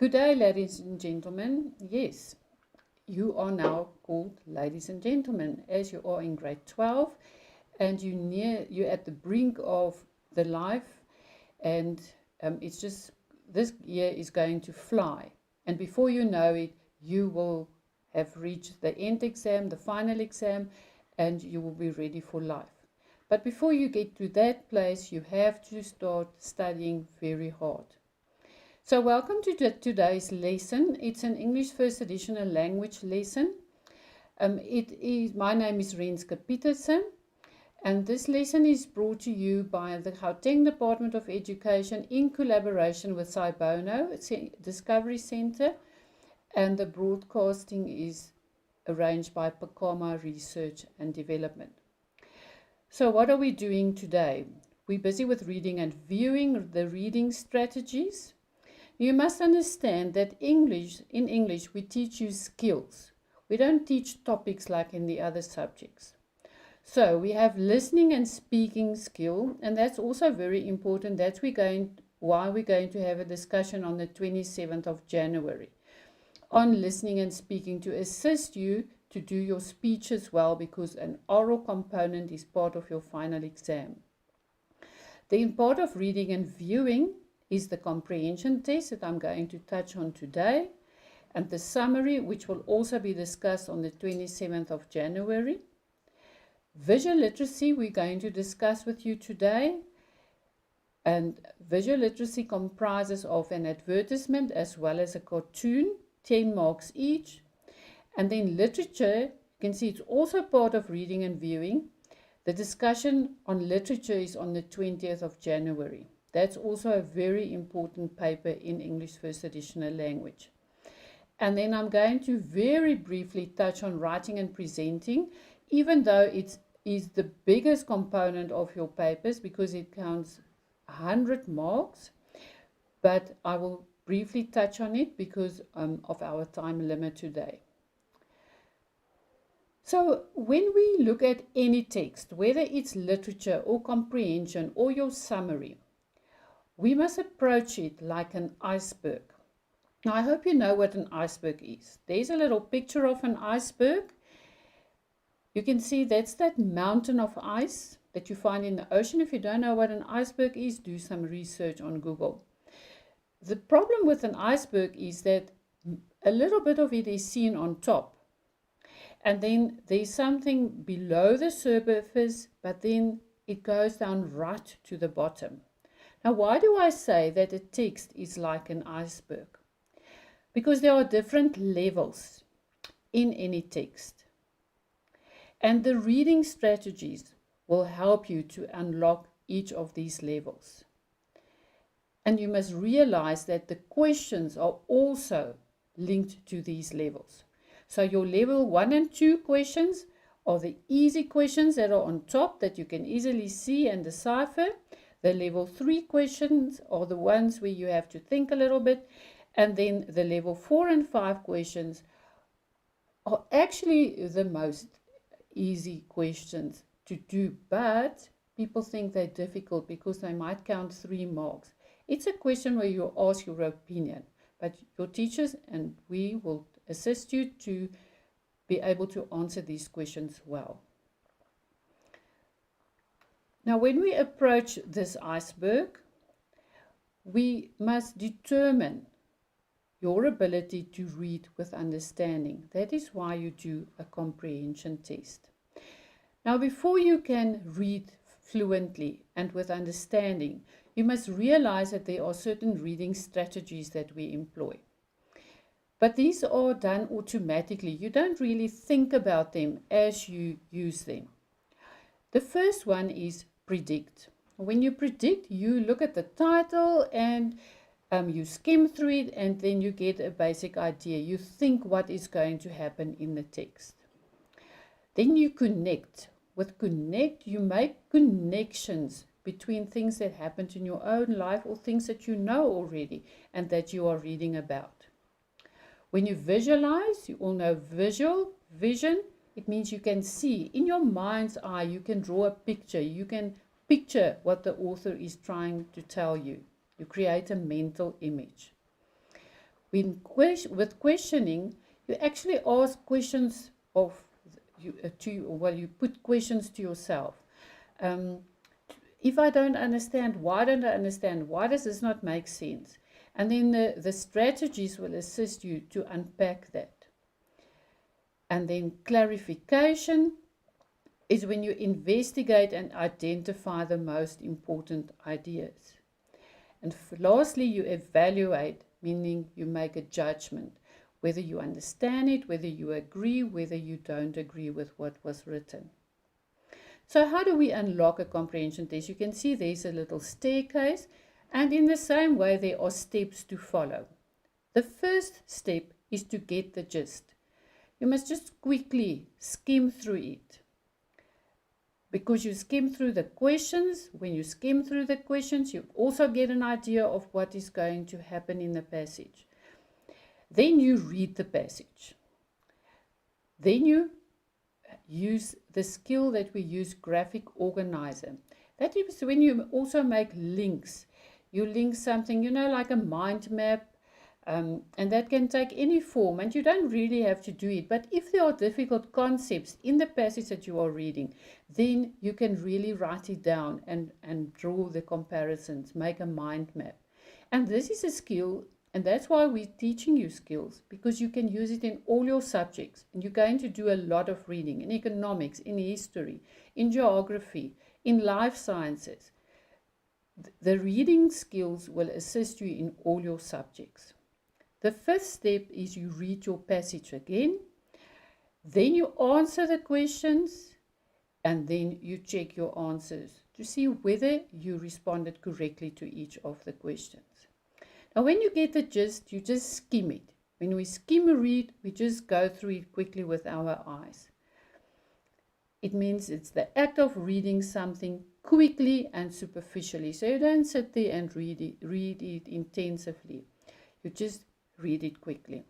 Good day, ladies and gentlemen. Yes, you are now called ladies and gentlemen, as you are in grade 12, and you're at the brink of the life, and it's just this year is going to fly, and before you know it, you will have reached the end exam, the final exam, and you will be ready for life. But before you get to that place, you have to start studying very hard. So welcome to today's lesson. It's an English First Edition language lesson. My name is Renske Petersen, and this lesson is brought to you by the Gauteng Department of Education in collaboration with Saibono Discovery Center, and the broadcasting is arranged by Pakama Research and Development. So what are we doing today? We're busy with reading and viewing the reading strategies. You must understand that in English, we teach you skills. We don't teach topics like in the other subjects. So we have listening and speaking skill, and that's also very important. That's why we're going to have a discussion on the 27th of January on listening and speaking to assist you to do your speech as well, because an oral component is part of your final exam. The part of reading and viewing is the comprehension test that I'm going to touch on today, and the summary, which will also be discussed on the 27th of January. Visual literacy we're going to discuss with you today, and visual literacy comprises of an advertisement as well as a cartoon, 10 marks each. And then literature, you can see it's also part of reading and viewing. The discussion on literature is on the 20th of January. That's also a very important paper in English First Edition language. And then I'm going to very briefly touch on writing and presenting, even though it is the biggest component of your papers because it counts 100 marks. But I will briefly touch on it because of our time limit today. So when we look at any text, whether it's literature or comprehension or your summary, we must approach it like an iceberg. Now, I hope you know what an iceberg is. There's a little picture of an iceberg. You can see that's that mountain of ice that you find in the ocean. If you don't know what an iceberg is, do some research on Google. The problem with an iceberg is that a little bit of it is seen on top. And then there's something below the surface, but then it goes down right to the bottom. Now, why do I say that a text is like an iceberg? Because there are different levels in any text. And the reading strategies will help you to unlock each of these levels. And you must realize that the questions are also linked to these levels. So your level 1 and 2 questions are the easy questions that are on top that you can easily see and decipher. The level 3 questions are the ones where you have to think a little bit. And then the level 4 and 5 questions are actually the most easy questions to do. But people think they're difficult because they might count 3 marks. It's a question where you ask your opinion. But your teachers and we will assist you to be able to answer these questions well. Now, when we approach this iceberg, we must determine your ability to read with understanding. That is why you do a comprehension test. Now, before you can read fluently and with understanding, you must realize that there are certain reading strategies that we employ. But these are done automatically. You don't really think about them as you use them. The first one is predict. When you predict, you look at the title and you skim through it, and then you get a basic idea. You think what is going to happen in the text. Then you connect. With connect, you make connections between things that happened in your own life or things that you know already and that you are reading about. When you visualize, you all know vision. It means you can see in your mind's eye, you can draw a picture. You can picture what the author is trying to tell you. You create a mental image. With questioning, you actually ask questions of you put questions to yourself. Um, if I don't understand, why don't I understand? Why does this not make sense? And then the strategies will assist you to unpack that. And then clarification is when you investigate and identify the most important ideas. And lastly, you evaluate, meaning you make a judgment, whether you understand it, whether you agree, whether you don't agree with what was written. So how do we unlock a comprehension test? You can see there's a little staircase, and in the same way there are steps to follow. The first step is to get the gist. You must just quickly skim through it. Because you skim through the questions, when you skim through the questions, you also get an idea of what is going to happen in the passage. Then you read the passage. Then you use the skill that we use, graphic organizer. That is when you also make links. You link something, like a mind map, and that can take any form, and you don't really have to do it. But if there are difficult concepts in the passage that you are reading, then you can really write it down and draw the comparisons, make a mind map. And this is a skill, and that's why we're teaching you skills, because you can use it in all your subjects. And you're going to do a lot of reading in economics, in history, in geography, in life sciences. The reading skills will assist you in all your subjects. The first step is you read your passage again, then you answer the questions, and then you check your answers to see whether you responded correctly to each of the questions. Now, when you get the gist, you just skim it. When we skim a read, we just go through it quickly with our eyes. It means it's the act of reading something quickly and superficially. So you don't sit there and read it intensively. You just read it quickly.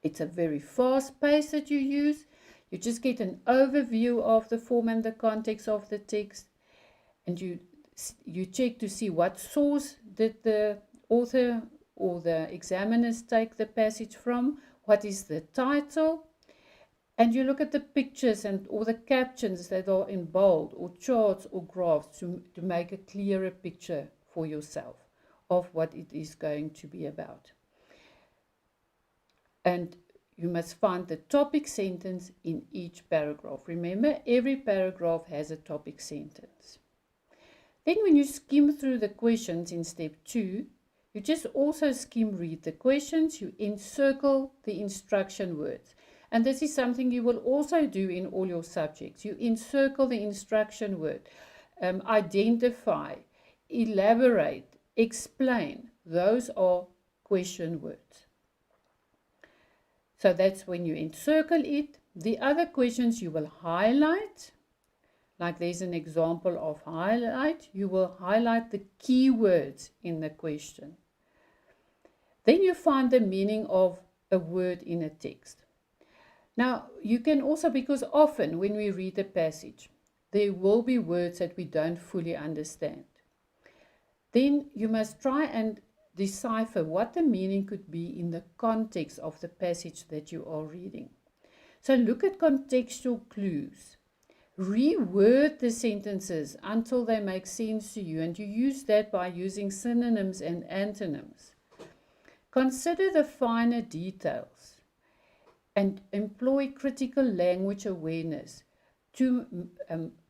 It's a very fast pace that you use. You just get an overview of the form and the context of the text, and you check to see what source did the author or the examiners take the passage from, what is the title, and you look at the pictures and all the captions that are in bold or charts or graphs to make a clearer picture for yourself of what it is going to be about. And you must find the topic sentence in each paragraph. Remember, every paragraph has a topic sentence. Then when you skim through the questions in step 2, you just also skim read the questions, you encircle the instruction words. And this is something you will also do in all your subjects. You encircle the instruction word, identify, elaborate, explain. Those are question words. So that's when you encircle it. The other questions you will highlight. Like there's an example of highlight. You will highlight the keywords in the question. Then you find the meaning of a word in a text. Now, you can also, because often when we read a passage, there will be words that we don't fully understand. Then you must try and decipher what the meaning could be in the context of the passage that you are reading. So look at contextual clues. Reword the sentences until they make sense to you, and you use that by using synonyms and antonyms. Consider the finer details and employ critical language awareness to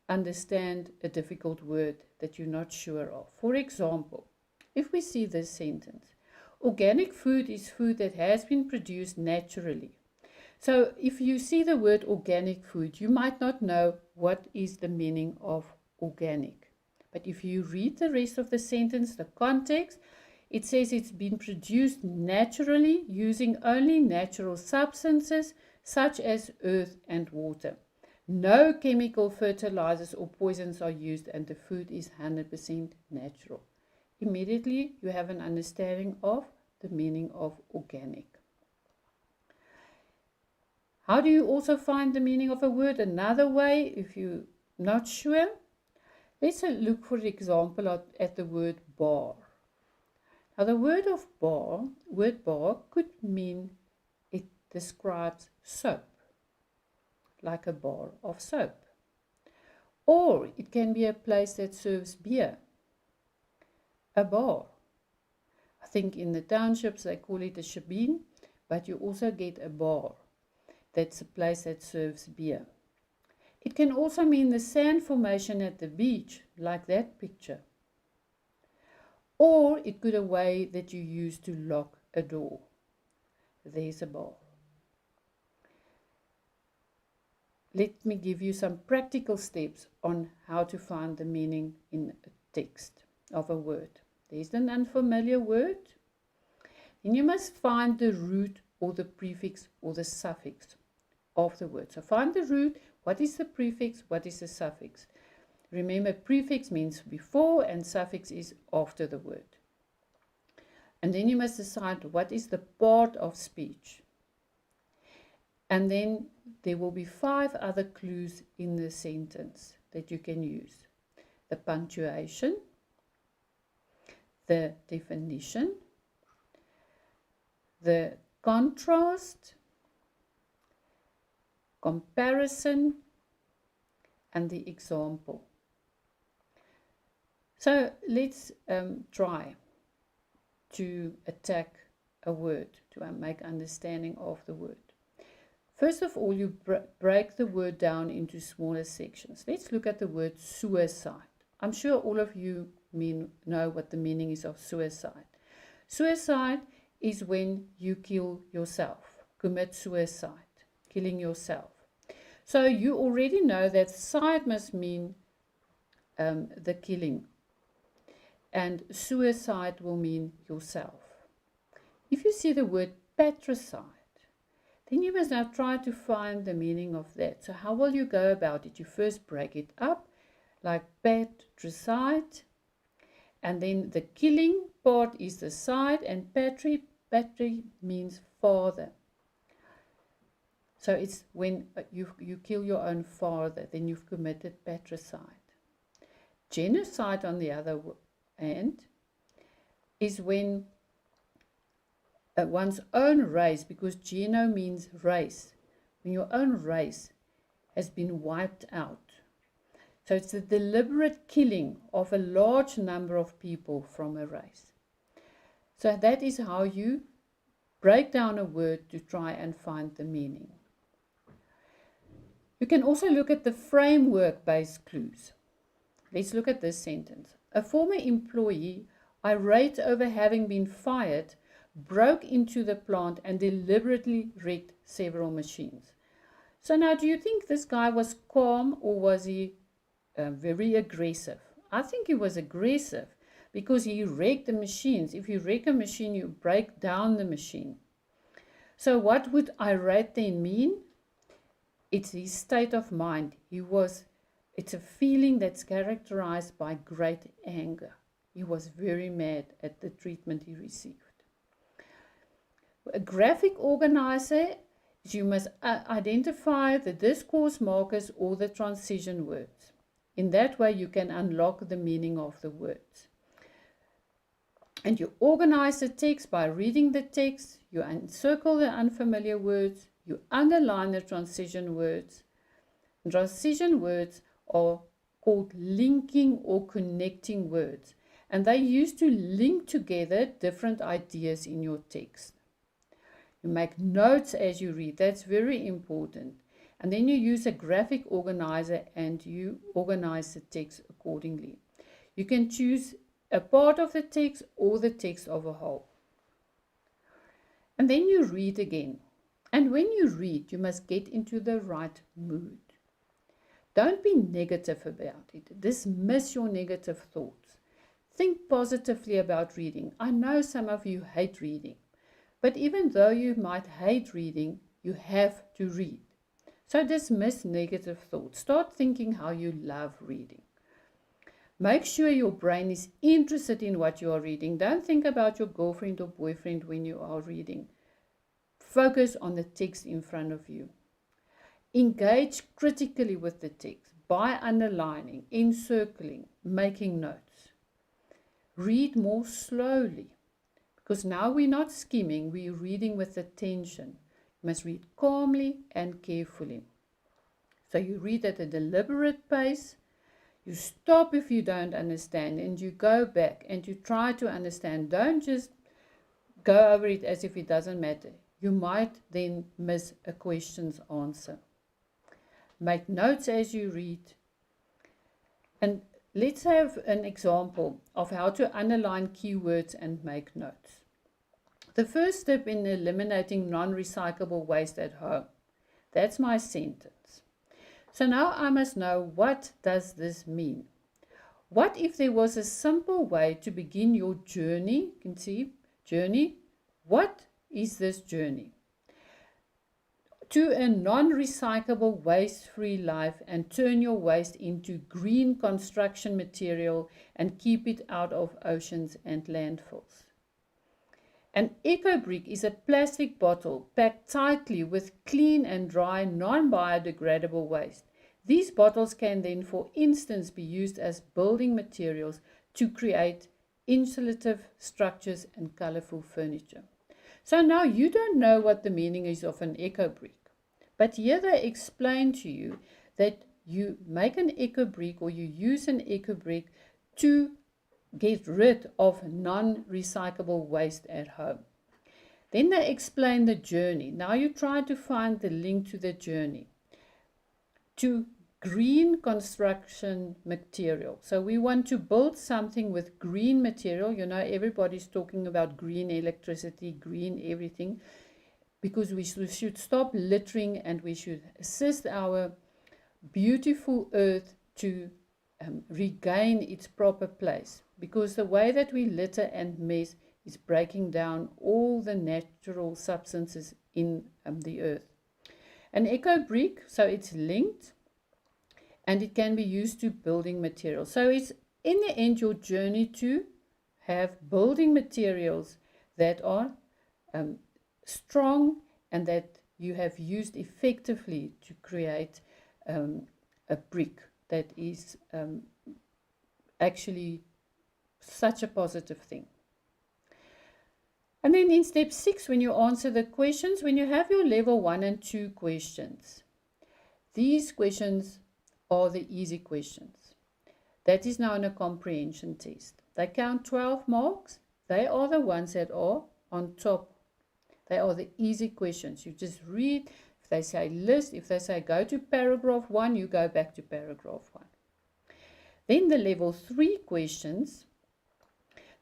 understand a difficult word that you're not sure of. For example, if we see this sentence, organic food is food that has been produced naturally. So if you see the word organic food, you might not know what is the meaning of organic. But if you read the rest of the sentence, the context, it says it's been produced naturally using only natural substances such as earth and water. No chemical fertilizers or poisons are used, and the food is 100% natural. Immediately you have an understanding of the meaning of organic. How do you also find the meaning of a word? Another way, if you're not sure, let's look, for example, at the word bar. Now the word bar could mean it describes soap, like a bar of soap. Or it can be a place that serves beer, a bar. I think in the townships they call it a shebeen, but you also get a bar. That's a place that serves beer. It can also mean the sand formation at the beach, like that picture. Or it could be a way that you use to lock a door. There's a bar. Let me give you some practical steps on how to find the meaning in a text of a word. There's an unfamiliar word. Then you must find the root or the prefix or the suffix of the word. So find the root. What is the prefix? What is the suffix? Remember, prefix means before and suffix is after the word. And then you must decide what is the part of speech. And then there will be 5 other clues in the sentence that you can use. The punctuation, the definition, the contrast, comparison, and the example. So let's try to attack a word, to make understanding of the word. First of all, you break the word down into smaller sections. Let's look at the word suicide. I'm sure all of you know what the meaning is of suicide. Suicide is when you kill yourself, commit suicide, killing yourself. So you already know that side must mean the killing, and suicide will mean yourself. If you see the word patricide, then you must now try to find the meaning of that. So how will you go about it? You first break it up, like patricide, and then the killing part is the side, and patri means father. So it's when you kill your own father, then you've committed patricide. Genocide, on the other hand, is when one's own race, because geno means race, when your own race has been wiped out. So it's the deliberate killing of a large number of people from a race. So that is how you break down a word to try and find the meaning. You can also look at the framework-based clues. Let's look at this sentence. A former employee, irate over having been fired, broke into the plant and deliberately wrecked several machines. So now, do you think this guy was calm, or was he very aggressive? I think he was aggressive because he wrecked the machines. If you wreck a machine, you break down the machine. So what would irate then mean? It's his state of mind. It's a feeling that's characterized by great anger. He was very mad at the treatment he received. A graphic organizer, you must identify the discourse markers or the transition words. In that way, you can unlock the meaning of the words. And you organize the text by reading the text, you encircle the unfamiliar words, you underline the transition words. And transition words are called linking or connecting words, and they used to link together different ideas in your text. You make notes as you read. That's very important. And then you use a graphic organizer and you organize the text accordingly. You can choose a part of the text or the text of a whole. And then you read again. And when you read, you must get into the right mood. Don't be negative about it. Dismiss your negative thoughts. Think positively about reading. I know some of you hate reading. But even though you might hate reading, you have to read. So dismiss negative thoughts. Start thinking how you love reading. Make sure your brain is interested in what you are reading. Don't think about your girlfriend or boyfriend when you are reading. Focus on the text in front of you. Engage critically with the text by underlining, encircling, making notes. Read more slowly. Because now we're not skimming, we're reading with attention. You must read calmly and carefully. So you read at a deliberate pace. You stop if you don't understand and you go back and you try to understand. Don't just go over it as if it doesn't matter. You might then miss a question's answer. Make notes as you read. And let's have an example of how to underline keywords and make notes. The first step in eliminating non-recyclable waste at home. That's my sentence. So now I must know, what does this mean? What if there was a simple way to begin your journey? You can see, journey. What is this journey? To a non-recyclable, waste-free life, and turn your waste into green construction material and keep it out of oceans and landfills. An eco-brick is a plastic bottle packed tightly with clean and dry non-biodegradable waste. These bottles can then, for instance, be used as building materials to create insulative structures and colorful furniture. So now you don't know what the meaning is of an eco-brick. But here they explain to you that you make an eco-brick or you use an eco-brick to get rid of non-recyclable waste at home. Then they explain the journey. Now you try to find the link to the journey. To green construction material. So we want to build something with green material. You know, everybody's talking about green electricity, green everything. Because we should stop littering and we should assist our beautiful earth to regain its proper place. Because the way that we litter and mess is breaking down all the natural substances in the earth. An eco-brick, so it's linked and it can be used to building materials. So it's in the end your journey to have building materials that are strong and that you have used effectively to create a brick that is actually such a positive thing. And then in step 6, when you answer the questions, when you have your level 1 and 2 questions, these questions are the easy questions. That is now in a comprehension test. They count 12 marks. They are the ones that are on top. They are the easy questions. You just read. If they say list, if they say go to paragraph 1, you go back to paragraph 1. Then the level 3 questions,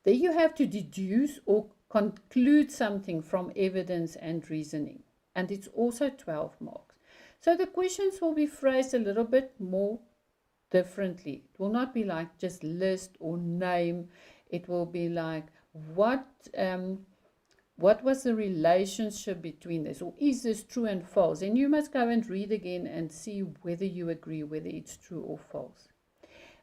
there you have to deduce or conclude something from evidence and reasoning. And it's also 12 marks. So the questions will be phrased a little bit more differently. It will not be like just list or name. It will be like what was the relationship between this, or is this true and false? And you must go and read again and see whether you agree, whether it's true or false.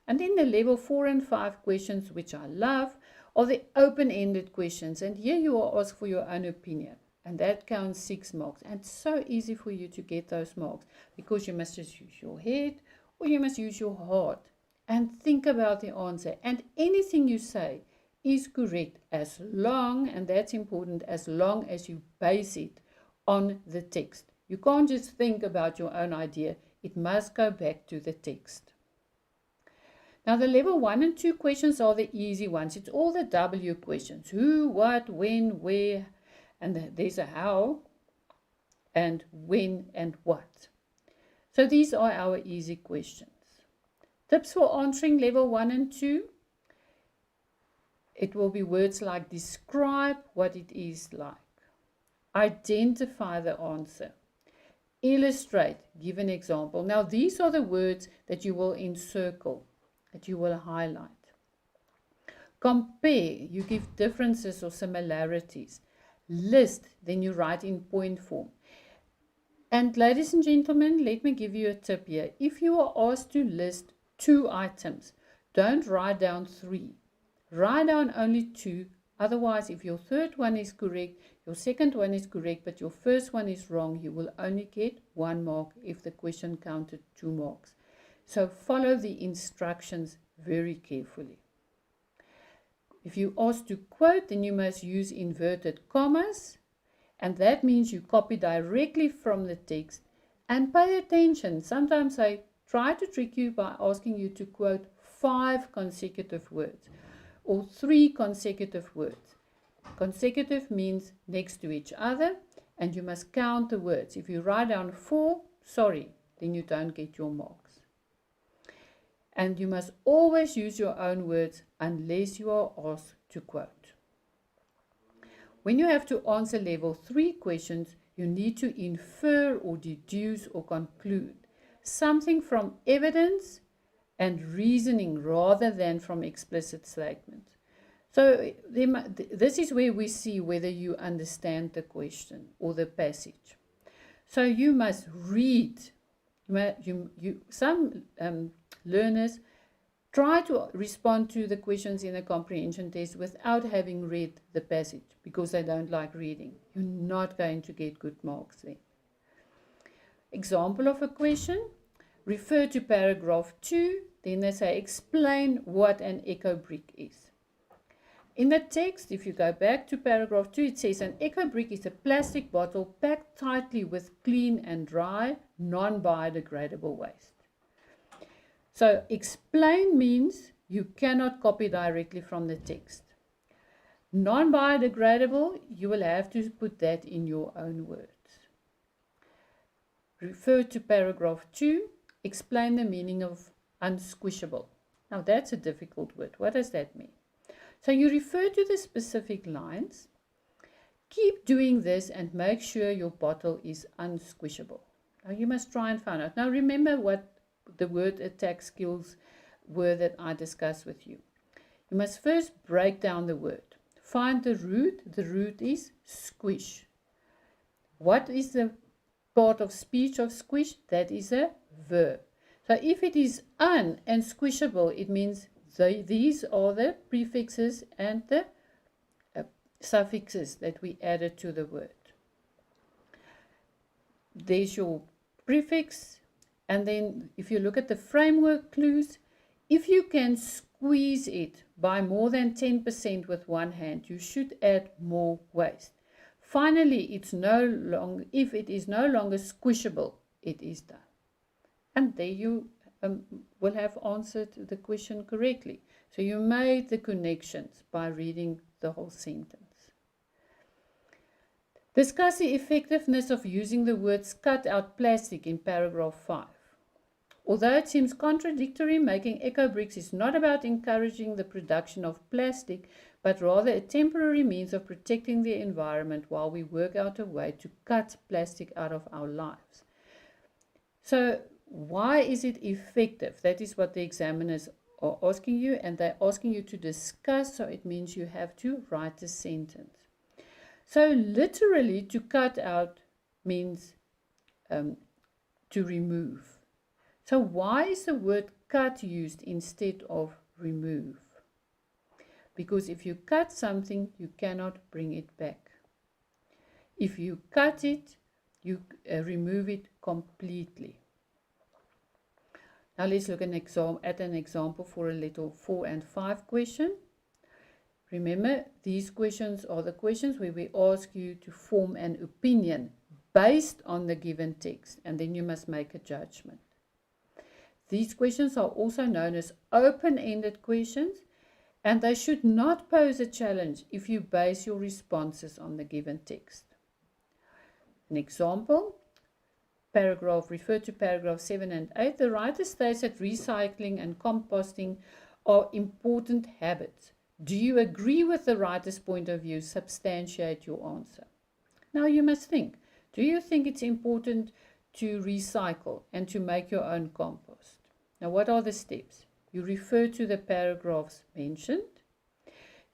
And then the level 4 and 5 questions, which I love, are the open-ended questions. And here you are asked for your own opinion. And that counts 6 marks. And it's so easy for you to get those marks because you must just use your head or you must use your heart and think about the answer. And anything you say is correct as long, and that's important, as long as you base it on the text. You can't just think about your own idea. It must go back to the text. Now the level 1 and 2 questions are the easy ones. It's all the W questions. Who, what, when, where, and there's a how, and when, and what. So these are our easy questions. Tips for answering level 1 and 2. It will be words like describe what it is like. Identify the answer. Illustrate, give an example. Now these are the words that you will encircle, that you will highlight. Compare, you give differences or similarities. List, then you write in point form. And ladies and gentlemen, let me give you a tip here. If you are asked to list 2 items, don't write down 3. Write down only 2. Otherwise, if your third one is correct, your second one is correct, but your first one is wrong, you will only get 1 mark if the question counted 2 marks. So follow the instructions very carefully. If you ask to quote, then you must use inverted commas, and that means you copy directly from the text. And pay attention, sometimes I try to trick you by asking you to quote 5 consecutive words or 3 consecutive words. Consecutive means next to each other, and you must count the words. If you write down 4, sorry, then you don't get your marks. And you must always use your own words unless you are asked to quote. When you have to answer level 3 questions, you need to infer or deduce or conclude something from evidence and reasoning rather than from explicit statements. So this is where we see whether you understand the question or the passage. So you must read. Some learners try to respond to the questions in a comprehension test without having read the passage because they don't like reading. You're not going to get good marks there. Example of a question, refer to paragraph 2, then they say explain what an echo brick is. In the text, if you go back to paragraph 2, it says an echo brick is a plastic bottle packed tightly with clean and dry, non-biodegradable waste. So explain means you cannot copy directly from the text. Non-biodegradable, you will have to put that in your own words. Refer to paragraph 2, explain the meaning of unsquishable. Now that's a difficult word. What does that mean? So you refer to the specific lines. Keep doing this and make sure your bottle is unsquishable. Now you must try and find out. Now remember what the word attack skills were that I discussed with you. You must first break down the word. Find the root. The root is squish. What is the part of speech of squish? That is a verb. So if it is un and squishable, it means these are the prefixes and the suffixes that we added to the word. There's your prefix, and then if you look at the framework clues, if you can squeeze it by more than 10% with one hand, you should add more waste. Finally, if it is no longer squishable, it is done. And there you will have answered the question correctly. So you made the connections by reading the whole sentence. Discuss the effectiveness of using the words cut out plastic in paragraph 5. Although it seems contradictory, making eco bricks is not about encouraging the production of plastic, but rather a temporary means of protecting the environment while we work out a way to cut plastic out of our lives. So why is it effective? That is what the examiners are asking you, and they're asking you to discuss, so it means you have to write a sentence. So literally, to cut out means to remove. So why is the word cut used instead of remove? Because if you cut something, you cannot bring it back. If you cut it, you remove it completely. Now let's look at an example for a little 4 and 5 question. Remember, these questions are the questions where we ask you to form an opinion based on the given text, and then you must make a judgment. These questions are also known as open-ended questions, and they should not pose a challenge if you base your responses on the given text. An example, refer to paragraph 7 and 8. The writer states that recycling and composting are important habits. Do you agree with the writer's point of view? Substantiate your answer. Now you must think, do you think it's important to recycle and to make your own compost? Now what are the steps? You refer to the paragraphs mentioned.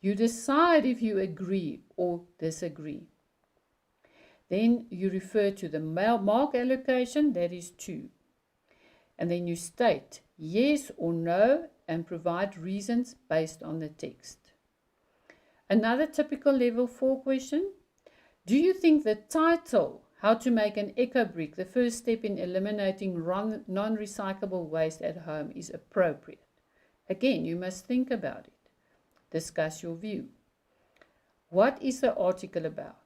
You decide if you agree or disagree. Then you refer to the mark allocation, that is 2. And then you state yes or no and provide reasons based on the text. Another typical level 4 question. Do you think the title, How to Make an Eco Brick, the first step in eliminating non-recyclable waste at home, is appropriate? Again, you must think about it. discuss your view. What is the article about?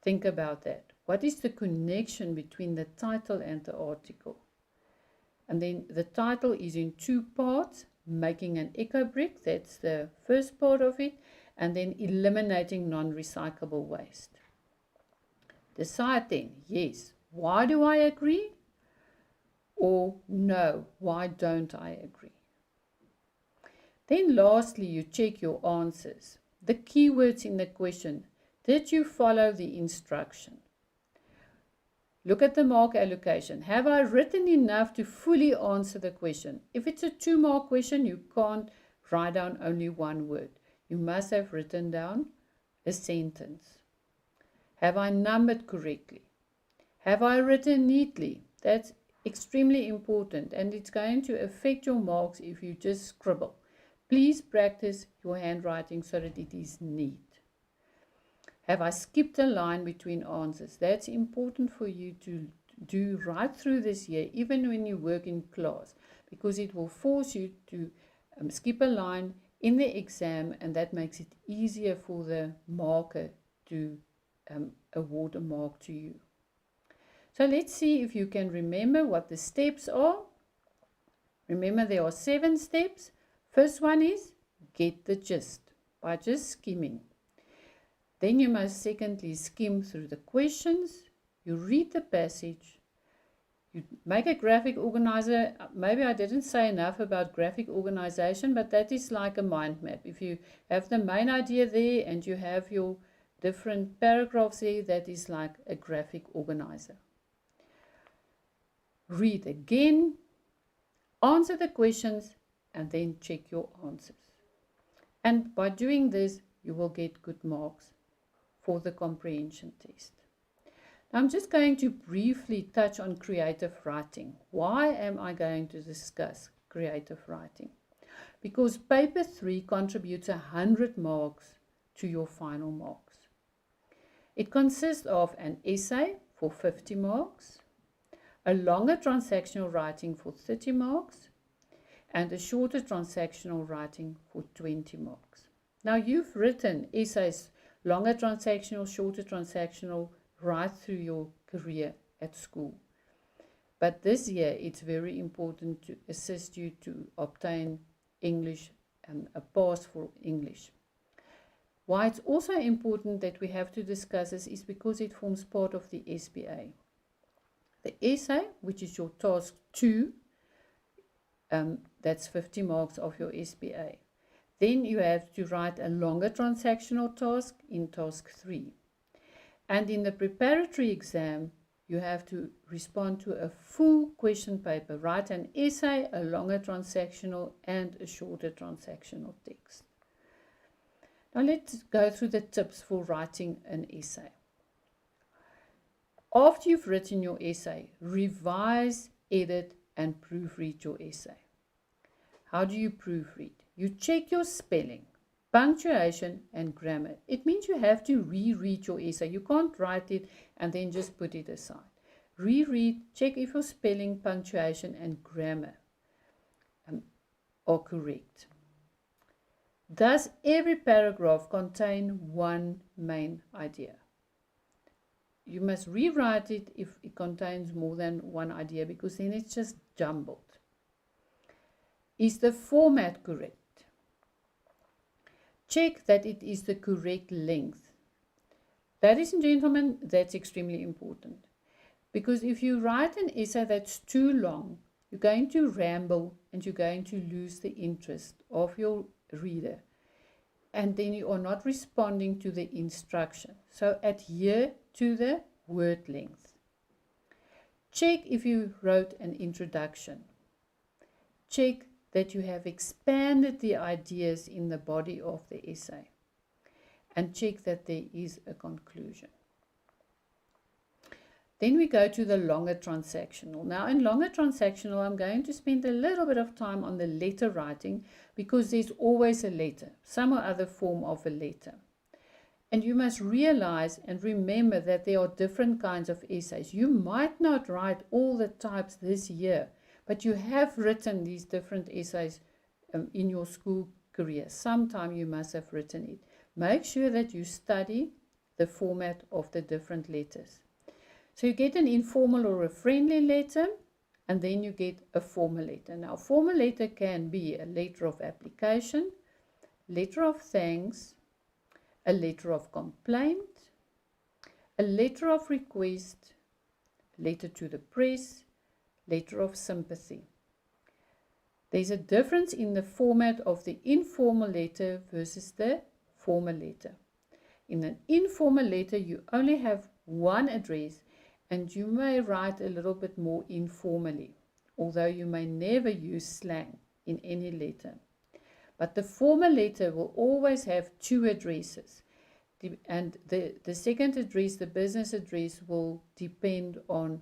Think about that. What is the connection between the title and the article? And then the title is in two parts, making an eco brick, that's the first part of it, and then eliminating non-recyclable waste. Decide then, yes, why do I agree? Or no, why don't I agree? Then lastly, you check your answers. The keywords in the question. Did you follow the instruction? Look at the mark allocation. Have I written enough to fully answer the question? If it's a 2-mark question, you can't write down only one word. You must have written down a sentence. Have I numbered correctly? Have I written neatly? That's extremely important, and it's going to affect your marks if you just scribble. Please practice your handwriting so that it is neat. Have I skipped a line between answers? That's important for you to do right through this year, even when you work in class, because it will force you to skip a line in the exam, and that makes it easier for the marker to award a mark to you. So let's see if you can remember what the steps are. Remember, there are 7 steps. First one is get the gist by just skimming. Then you must secondly skim through the questions. You read the passage. You make a graphic organizer. Maybe I didn't say enough about graphic organization, but that is like a mind map. If you have the main idea there and you have your different paragraphs there, that is like a graphic organizer. Read again, answer the questions, and then check your answers. And by doing this, you will get good marks for the comprehension test. Now, I'm just going to briefly touch on creative writing. Why am I going to discuss creative writing? Because paper 3 contributes 100 marks to your final marks. It consists of an essay for 50 marks, a longer transactional writing for 30 marks, and a shorter transactional writing for 20 marks. Now, you've written essays, longer transactional, shorter transactional, right through your career at school. But this year, it's very important to assist you to obtain English and a pass for English. Why it's also important that we have to discuss this is because it forms part of the SBA. The essay, which is your task 2, that's 50 marks of your SBA. Then you have to write a longer transactional task in task 3. And in the preparatory exam, you have to respond to a full question paper, write an essay, a longer transactional, and a shorter transactional text. Now let's go through the tips for writing an essay. After you've written your essay, revise, edit, and proofread your essay. How do you proofread? You check your spelling, punctuation, and grammar. It means you have to reread your essay. You can't write it and then just put it aside. Reread, check if your spelling, punctuation, and grammar are correct. Does every paragraph contain one main idea? You must rewrite it if it contains more than one idea, because then it's just jumbled. Is the format correct? Check that it is the correct length. Ladies and gentlemen, that's extremely important. Because if you write an essay that's too long, you're going to ramble and you're going to lose the interest of your reader. And then you are not responding to the instruction. So adhere to the word length. Check if you wrote an introduction. Check that you have expanded the ideas in the body of the essay. And check that there is a conclusion. Then we go to the longer transactional. Now in longer transactional, I'm going to spend a little bit of time on the letter writing, because there's always a letter, some or other form of a letter. And you must realize and remember that there are different kinds of essays. You might not write all the types this year, but you have written these different essays in your school career. Sometime you must have written it. Make sure that you study the format of the different letters. So you get an informal or a friendly letter, and then you get a formal letter. Now, formal letter can be a letter of application, letter of thanks, a letter of complaint, a letter of request, letter to the press, letter of sympathy. There's a difference in the format of the informal letter versus the formal letter. In an informal letter, you only have one address, and you may write a little bit more informally, although you may never use slang in any letter. But the formal letter will always have two addresses. And the second address, the business address, will depend on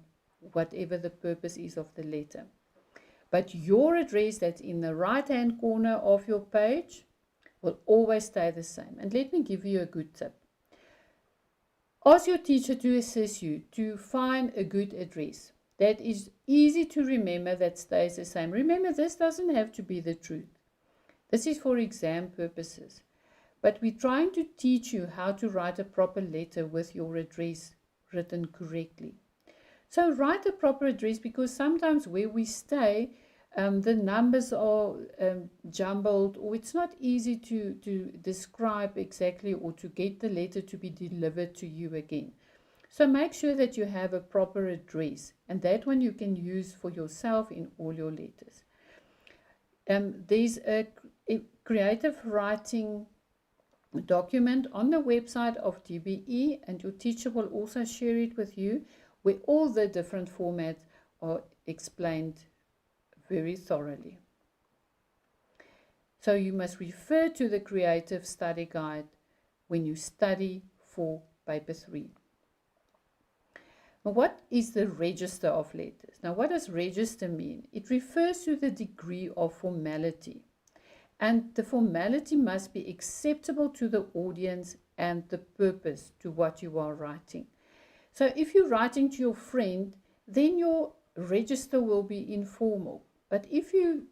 whatever the purpose is of the letter. But your address that's in the right-hand corner of your page will always stay the same. And let me give you a good tip. Ask your teacher to assist you to find a good address that is easy to remember, that stays the same. Remember, this doesn't have to be the truth. This is for exam purposes. But we're trying to teach you how to write a proper letter with your address written correctly. So write a proper address, because sometimes where we stay, the numbers are jumbled, or it's not easy to describe exactly, or to get the letter to be delivered to you again. So make sure that you have a proper address, and that one you can use for yourself in all your letters. There's a creative writing document on the website of DBE, and your teacher will also share it with you, where all the different formats are explained very thoroughly. So you must refer to the Creative Study Guide when you study for paper 3. Now, what is the register of letters? Now, what does register mean? It refers to the degree of formality. And the formality must be acceptable to the audience and the purpose to what you are writing. So if you're writing to your friend, then your register will be informal. But if you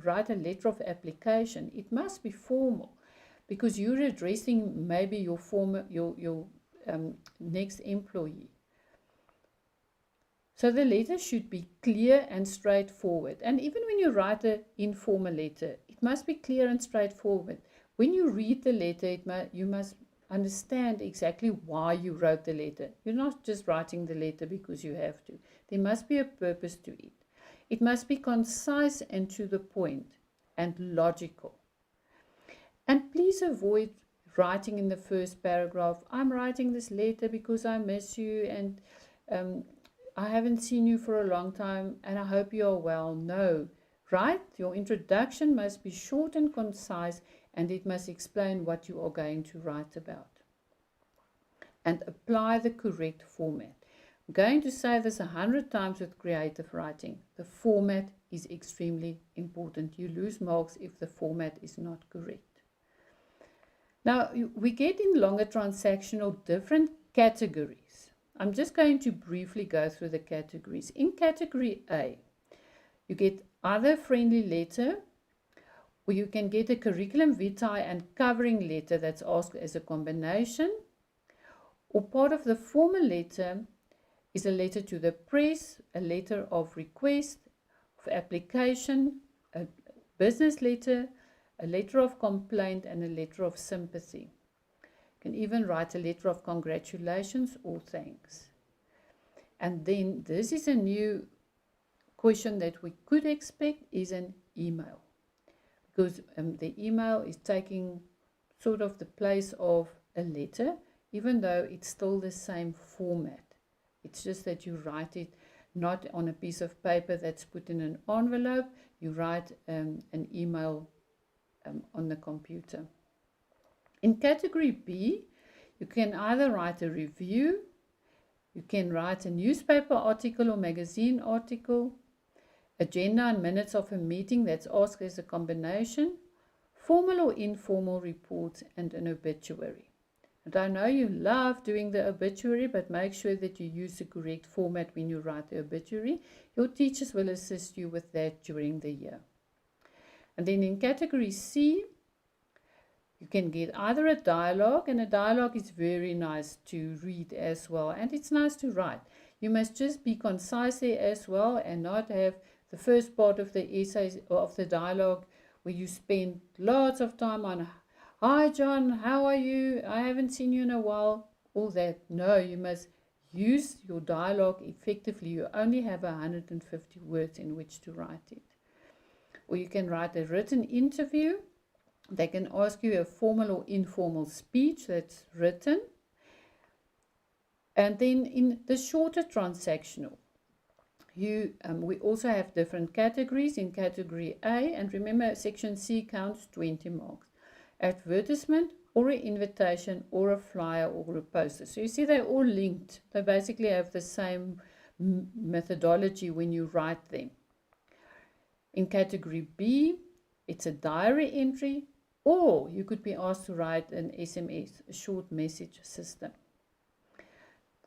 write a letter of application, it must be formal, because you're addressing maybe your next employee. So the letter should be clear and straightforward. And even when you write an informal letter, it must be clear and straightforward. When you read the letter, you must understand exactly why you wrote the letter. You're not just writing the letter because you have to. There must be a purpose to it. It must be concise and to the point and logical. And please avoid writing in the first paragraph, I'm writing this letter because I miss you, and I haven't seen you for a long time, and I hope you are well. No. Right? Your introduction must be short and concise, and it must explain what you are going to write about. And apply the correct format. I'm going to say this 100 times with creative writing. The format is extremely important. You lose marks if the format is not correct. Now, we get in longer transactional different categories. I'm just going to briefly go through the categories. In category A, you get either a friendly letter, or you can get a curriculum vitae and covering letter that's asked as a combination, or part of the formal letter is a letter to the press, a letter of request, of application, a business letter, a letter of complaint, and a letter of sympathy. You can even write a letter of congratulations or thanks. And then this is a new question that we could expect, is an email. Because the email is taking sort of the place of a letter, even though it's still the same format. It's just that you write it not on a piece of paper that's put in an envelope. You write an email on the computer. In category B, you can either write a review, you can write a newspaper article or magazine article, agenda and minutes of a meeting that's asked as a combination, formal or informal reports, and an obituary. And I know you love doing the obituary, but make sure that you use the correct format when you write the obituary. Your teachers will assist you with that during the year. And then in category C, you can get either a dialogue, and a dialogue is very nice to read as well, and it's nice to write. You must just be concise there as well and not have the first part of the essay or of the dialogue where you spend lots of time on, hi John, how are you? I haven't seen you in a while. All that. No, you must use your dialogue effectively. You only have 150 words in which to write it. Or you can write a written interview. They can ask you a formal or informal speech that's written. And then in the shorter transactional, we also have different categories. In category A, and remember section C counts 20 marks. Advertisement or an invitation or a flyer or a poster. So you see they're all linked. They basically have the same methodology when you write them. In category B, it's a diary entry, or you could be asked to write an SMS, a short message system.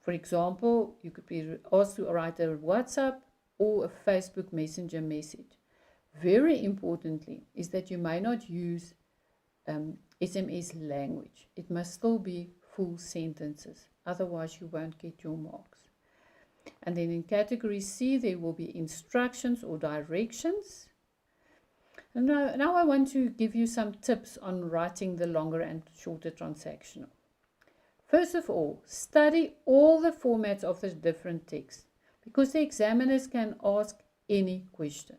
For example, you could be asked to write a WhatsApp or a Facebook Messenger message. Very importantly is that you may not use SMS language. It must still be full sentences, otherwise you won't get your marks. And then in category C, there will be instructions or directions. And now I want to give you some tips on writing the longer and shorter transactional. First of all, study all the formats of the different texts, because the examiners can ask any question.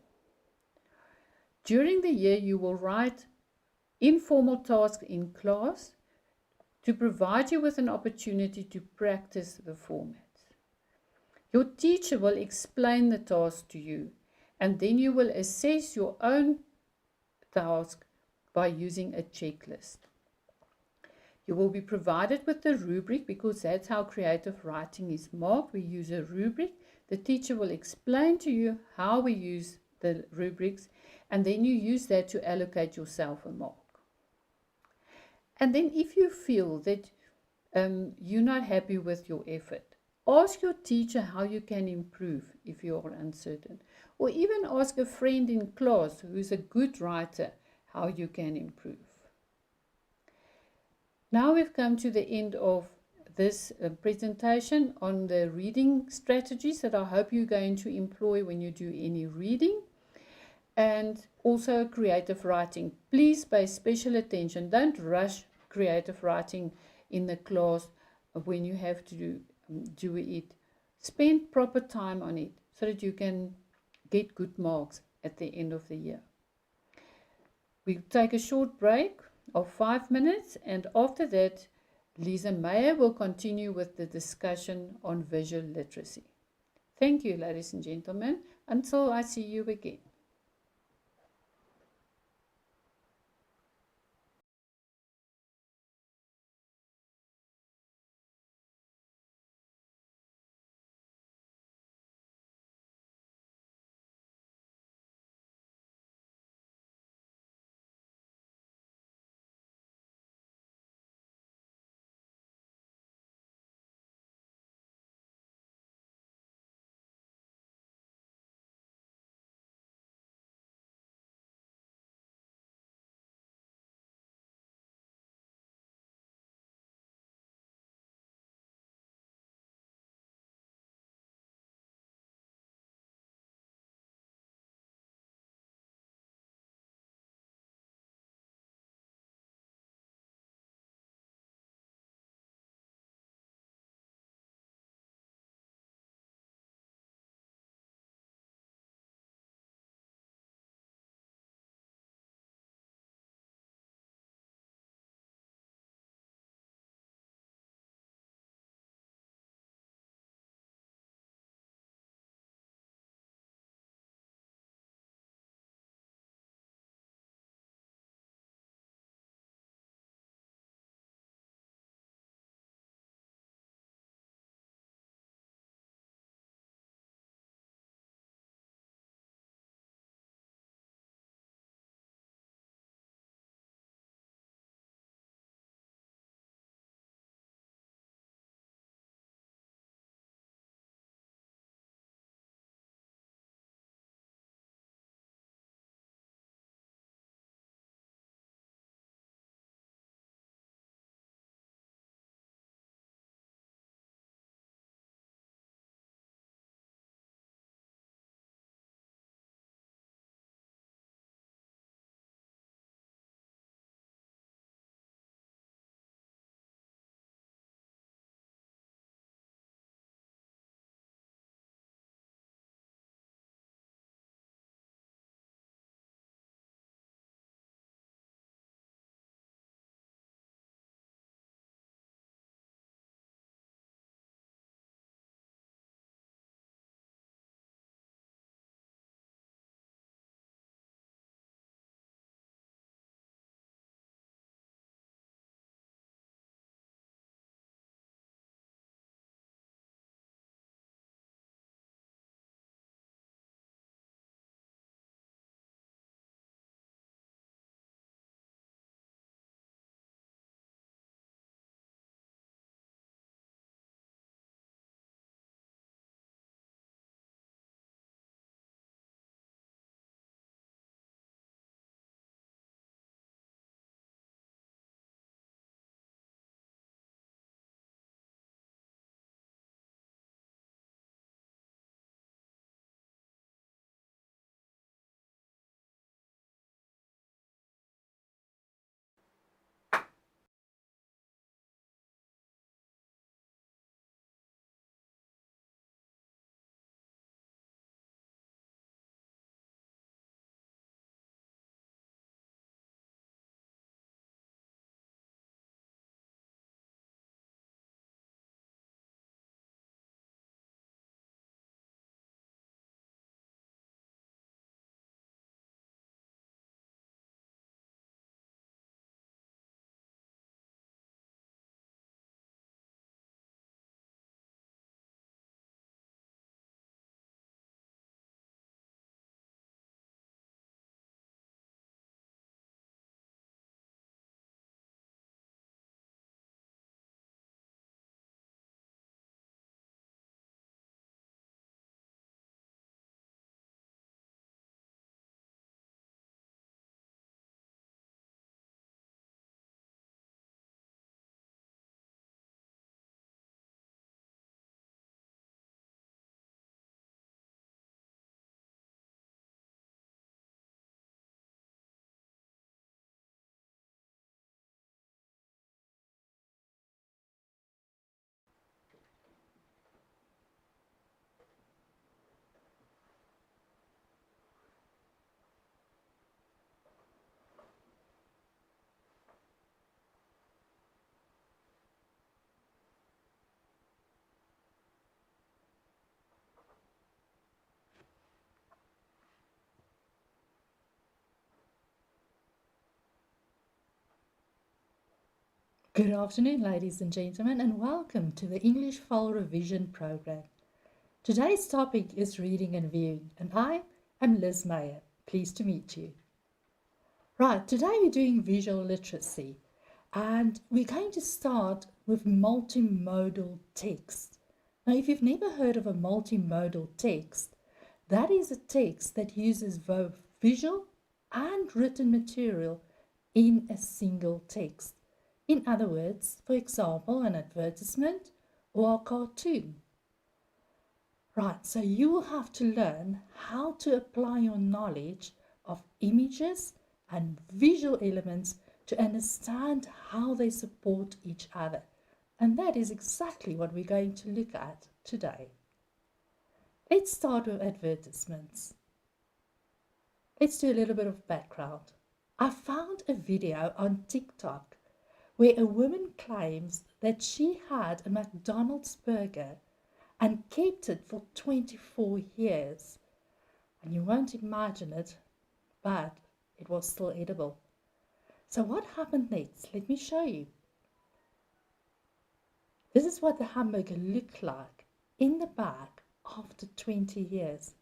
During the year, you will write informal tasks in class to provide you with an opportunity to practice the formats. Your teacher will explain the task to you, and then you will assess your own task by using a checklist. You will be provided with the rubric, because that's how creative writing is marked. We use a rubric. The teacher will explain to you how we use the rubrics, and then you use that to allocate yourself a mark. And then if you feel that you're not happy with your effort, ask your teacher how you can improve if you are uncertain. Or even ask a friend in class who is a good writer how you can improve. Now we've come to the end of this presentation on the reading strategies that I hope you're going to employ when you do any reading. And also creative writing. Please pay special attention. Don't rush creative writing in the class when you have to do it. Spend proper time on it so that you can get good marks at the end of the year. We'll take a short break of 5 minutes, and after that Lisa Meyer will continue with the discussion on visual literacy. Thank you, ladies and gentlemen. Until I see you again. Good afternoon, ladies and gentlemen, and welcome to the English Fall Revision program. Today's topic is reading and viewing, and I am Liz Mayer. Pleased to meet you. Right, today we're doing visual literacy, and we're going to start with multimodal text. Now, if you've never heard of a multimodal text, that is a text that uses both visual and written material in a single text. In other words, for example, an advertisement or a cartoon. Right, so you will have to learn how to apply your knowledge of images and visual elements to understand how they support each other. And that is exactly what we're going to look at today. Let's start with advertisements. Let's do a little bit of background. I found a video on TikTok where a woman claims that she had a McDonald's burger and kept it for 24 years. And you won't imagine it, but it was still edible. So what happened next? Let me show you. This is what the hamburger looked like in the bag after 20 years.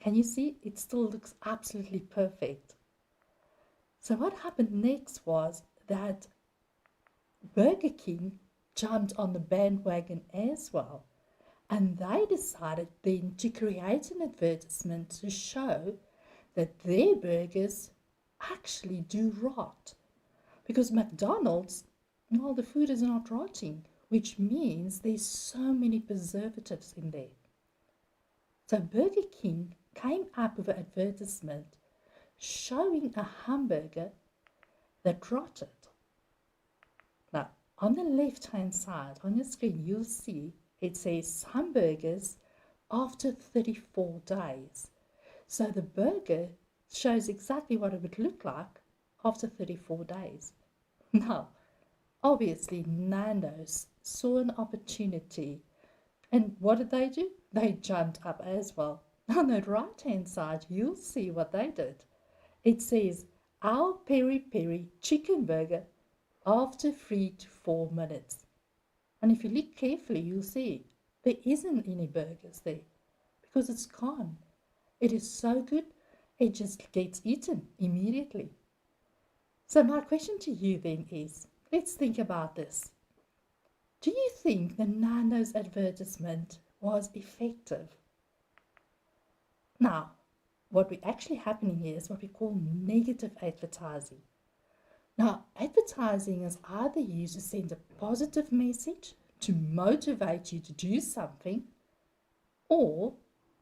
Can you see? It still looks absolutely perfect. So what happened next was that Burger King jumped on the bandwagon as well. And they decided then to create an advertisement to show that their burgers actually do rot. Because McDonald's, well, the food is not rotting, which means there's so many preservatives in there. So Burger King came up with an advertisement showing a hamburger that rotted. Now, on the left-hand side on your screen, you'll see it says hamburgers after 34 days. So the burger shows exactly what it would look like after 34 days. Now, obviously, Nando's saw an opportunity. And what did they do? They jumped up as well. On the right-hand side, you'll see what they did. It says, our peri-peri chicken burger after 3 to 4 minutes. And if you look carefully, you'll see there isn't any burgers there because it's gone. It is so good, it just gets eaten immediately. So my question to you then is, let's think about this. Do you think the Nando's advertisement was effective? Now, what we actually happening here is what we call negative advertising. Now, advertising is either used to send a positive message to motivate you to do something, or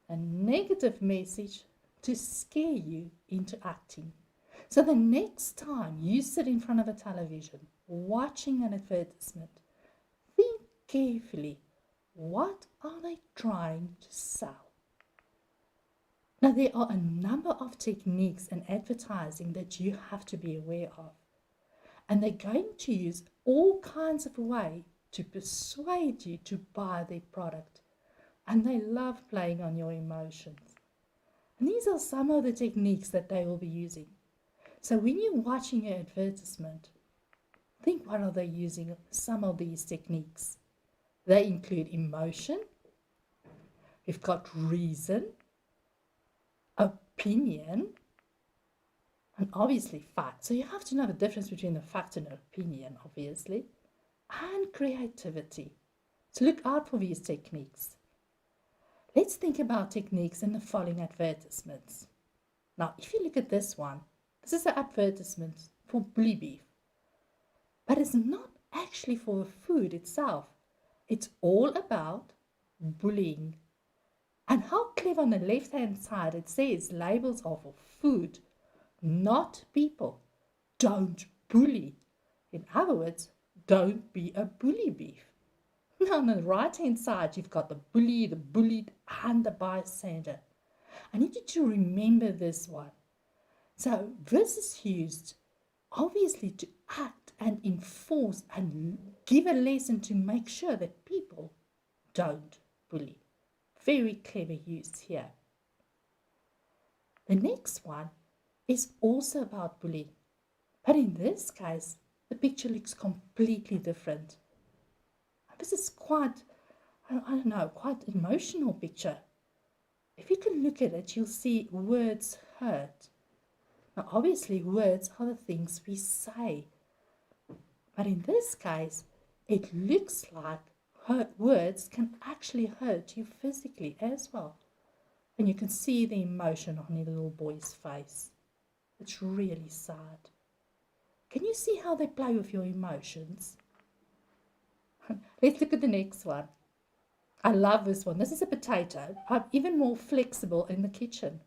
a negative message to scare you into acting. So the next time you sit in front of a television watching an advertisement, think carefully, what are they trying to sell? Now, there are a number of techniques in advertising that you have to be aware of. And they're going to use all kinds of ways to persuade you to buy their product. And they love playing on your emotions. And these are some of the techniques that they will be using. So when you're watching an advertisement, think what are they using some of these techniques. They include emotion, we've got reason, opinion, and obviously fact. So you have to know the difference between a fact and an opinion, obviously, and creativity. So look out for these techniques. Let's think about techniques in the following advertisements. Now, if you look at this one, this is an advertisement for bully beef. But it's not actually for the food itself. It's all about bullying. And how clever on the left-hand side it says labels are for food, not people. Don't bully. In other words, don't be a bully beef. Now on the right-hand side, you've got the bully, the bullied, and the bystander. I need you to remember this one. So this is used obviously to act and enforce and give a lesson to make sure that people don't bully. Very clever use here. The next one is also about bullying. But in this case, the picture looks completely different. This is quite, I don't know, quite emotional picture. If you can look at it, you'll see words hurt. Now, obviously, words are the things we say. But in this case, it looks like words can actually hurt you physically as well. And you can see the emotion on the little boy's face. It's really sad. Can you see how they play with your emotions? Let's look at the next one. I love this one. This is a potato. I'm even more flexible in the kitchen.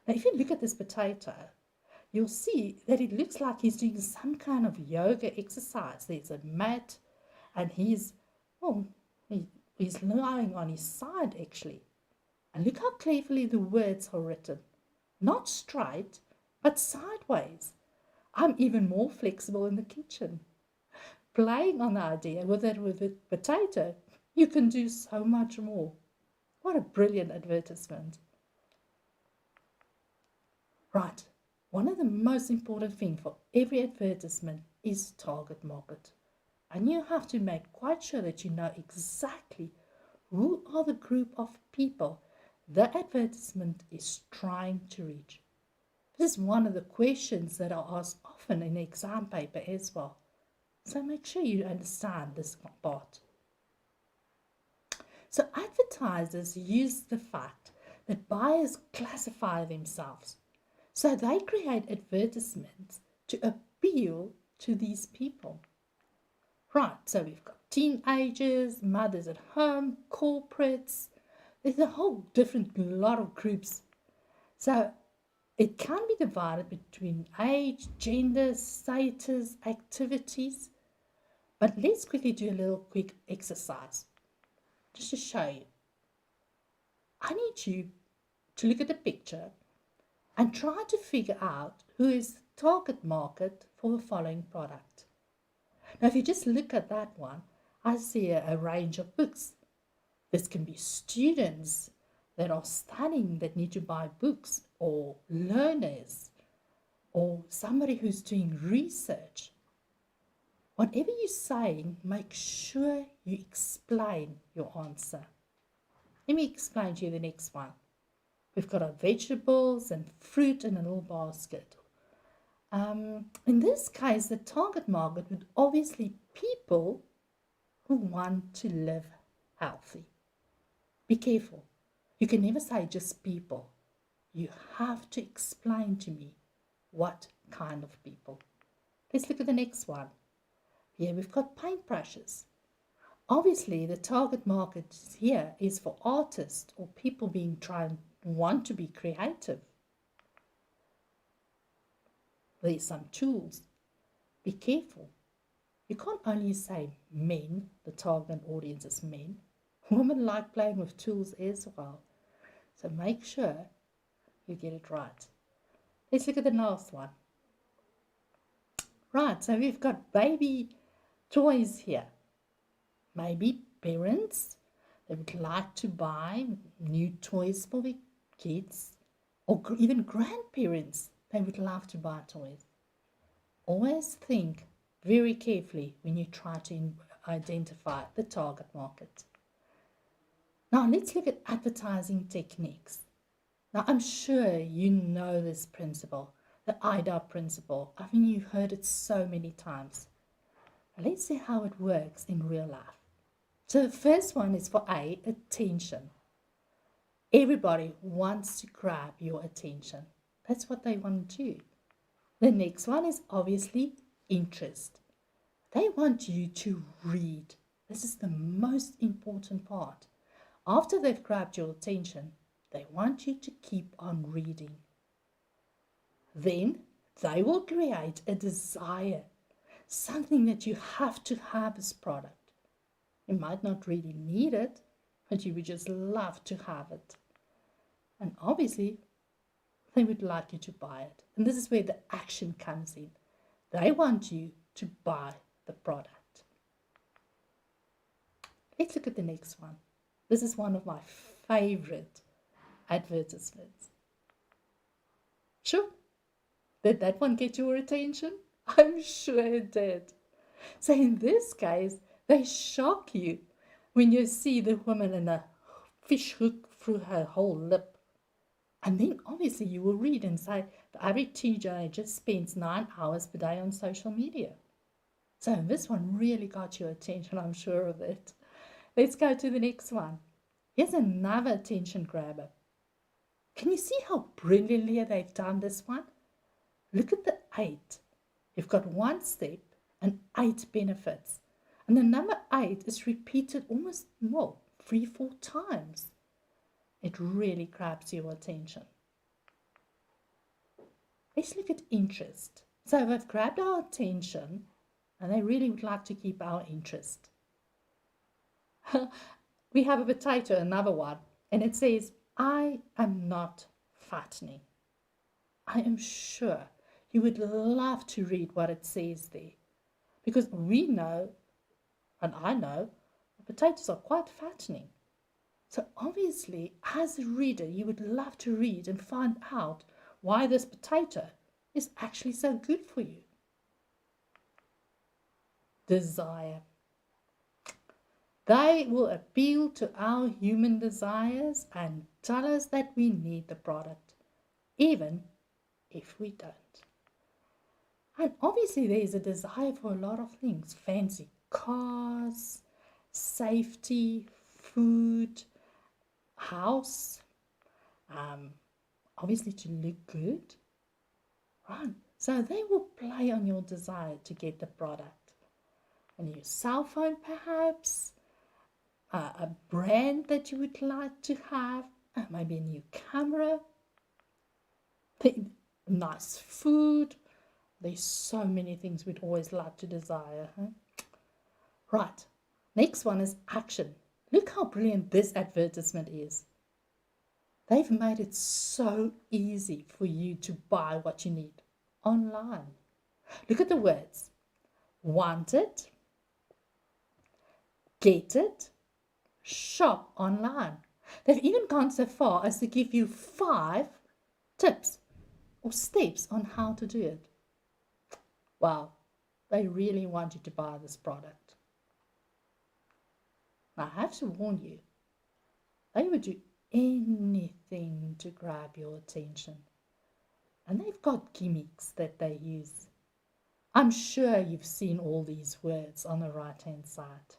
Now, if you look at this potato, you'll see that it looks like he's doing some kind of yoga exercise. There's a mat, and he's lying on his side, actually. And look how cleverly the words are written. Not straight, but sideways. I'm even more flexible in the kitchen. Playing on the idea with a potato, you can do so much more. What a brilliant advertisement. Right, one of the most important things for every advertisement is target market. And you have to make quite sure that you know exactly who are the group of people the advertisement is trying to reach. This is one of the questions that are asked often in the exam paper as well. So make sure you understand this part. So advertisers use the fact that buyers classify themselves. So they create advertisements to appeal to these people. Right, so we've got teenagers, mothers at home, corporates. There's a whole different lot of groups. So it can be divided between age, gender, status, activities. But let's quickly do a little quick exercise just to show you. I need you to look at the picture and try to figure out who is the target market for the following product. Now, if you just look at that one, I see a range of books. This can be students that are studying that need to buy books, or learners, or somebody who's doing research. Whatever you're saying, make sure you explain your answer. Let me explain to you the next one. We've got our vegetables and fruit in a little basket. In this case, the target market would obviously people who want to live healthy. Be careful. You can never say just people. You have to explain to me what kind of people. Let's look at the next one. Here we've got paintbrushes. Obviously, the target market here is for artists or people want to be creative. There's some tools. Be careful. You can't only say men, the target audience is men. Women like playing with tools as well. So make sure you get it right. Let's look at the last one. Right, so we've got baby toys here. Maybe parents, they would like to buy new toys for their kids, or even grandparents, they would love to buy toys. Always think very carefully when you try to identify the target market. Now let's look at advertising techniques. Now I'm sure you know this principle, the IDA principle. I mean, you've heard it so many times. Let's see how it works in real life. So the first one is for A, attention. Everybody wants to grab your attention. That's what they want to do. The next one is obviously interest. They want you to read. This is the most important part. After they've grabbed your attention, they want you to keep on reading. Then they will create a desire, something that you have to have as product. You might not really need it, but you would just love to have it. And obviously, they would like you to buy it. And this is where the action comes in. They want you to buy the product. Let's look at the next one. This is one of my favorite advertisements. Sure. Did that one get your attention? I'm sure it did. So in this case, they shock you when you see the woman in a fish hook through her whole lip. And then obviously you will read and say the average teenager spends 9 hours per day on social media. So this one really got your attention, I'm sure of it. Let's go to the next one. Here's another attention grabber. Can you see how brilliantly they've done this one? Look at the 8. You've got 1 step and 8 benefits. And the number 8 is repeated almost, 3-4 times. It really grabs your attention. Let's look at interest. So they've grabbed our attention and they really would like to keep our interest. We have a potato, another one, and it says, I am not fattening. I am sure you would love to read what it says there, because we know, and I know, potatoes are quite fattening. So obviously, as a reader, you would love to read and find out why this potato is actually so good for you. Desire. They will appeal to our human desires and tell us that we need the product, even if we don't. And obviously there's a desire for a lot of things. Fancy cars, safety, food, house, obviously to look good. Right? So they will play on your desire to get the product. A new cell phone perhaps, a brand that you would like to have, maybe a new camera, nice food. There's so many things we'd always like to desire. Huh? Right, next one is action. Look how brilliant this advertisement is. They've made it so easy for you to buy what you need online. Look at the words. Want it, get it, shop online. They've even gone so far as to give you 5 tips or steps on how to do it. Wow, they really want you to buy this product. Now, I have to warn you, they would do anything to grab your attention. And they've got gimmicks that they use. I'm sure you've seen all these words on the right-hand side.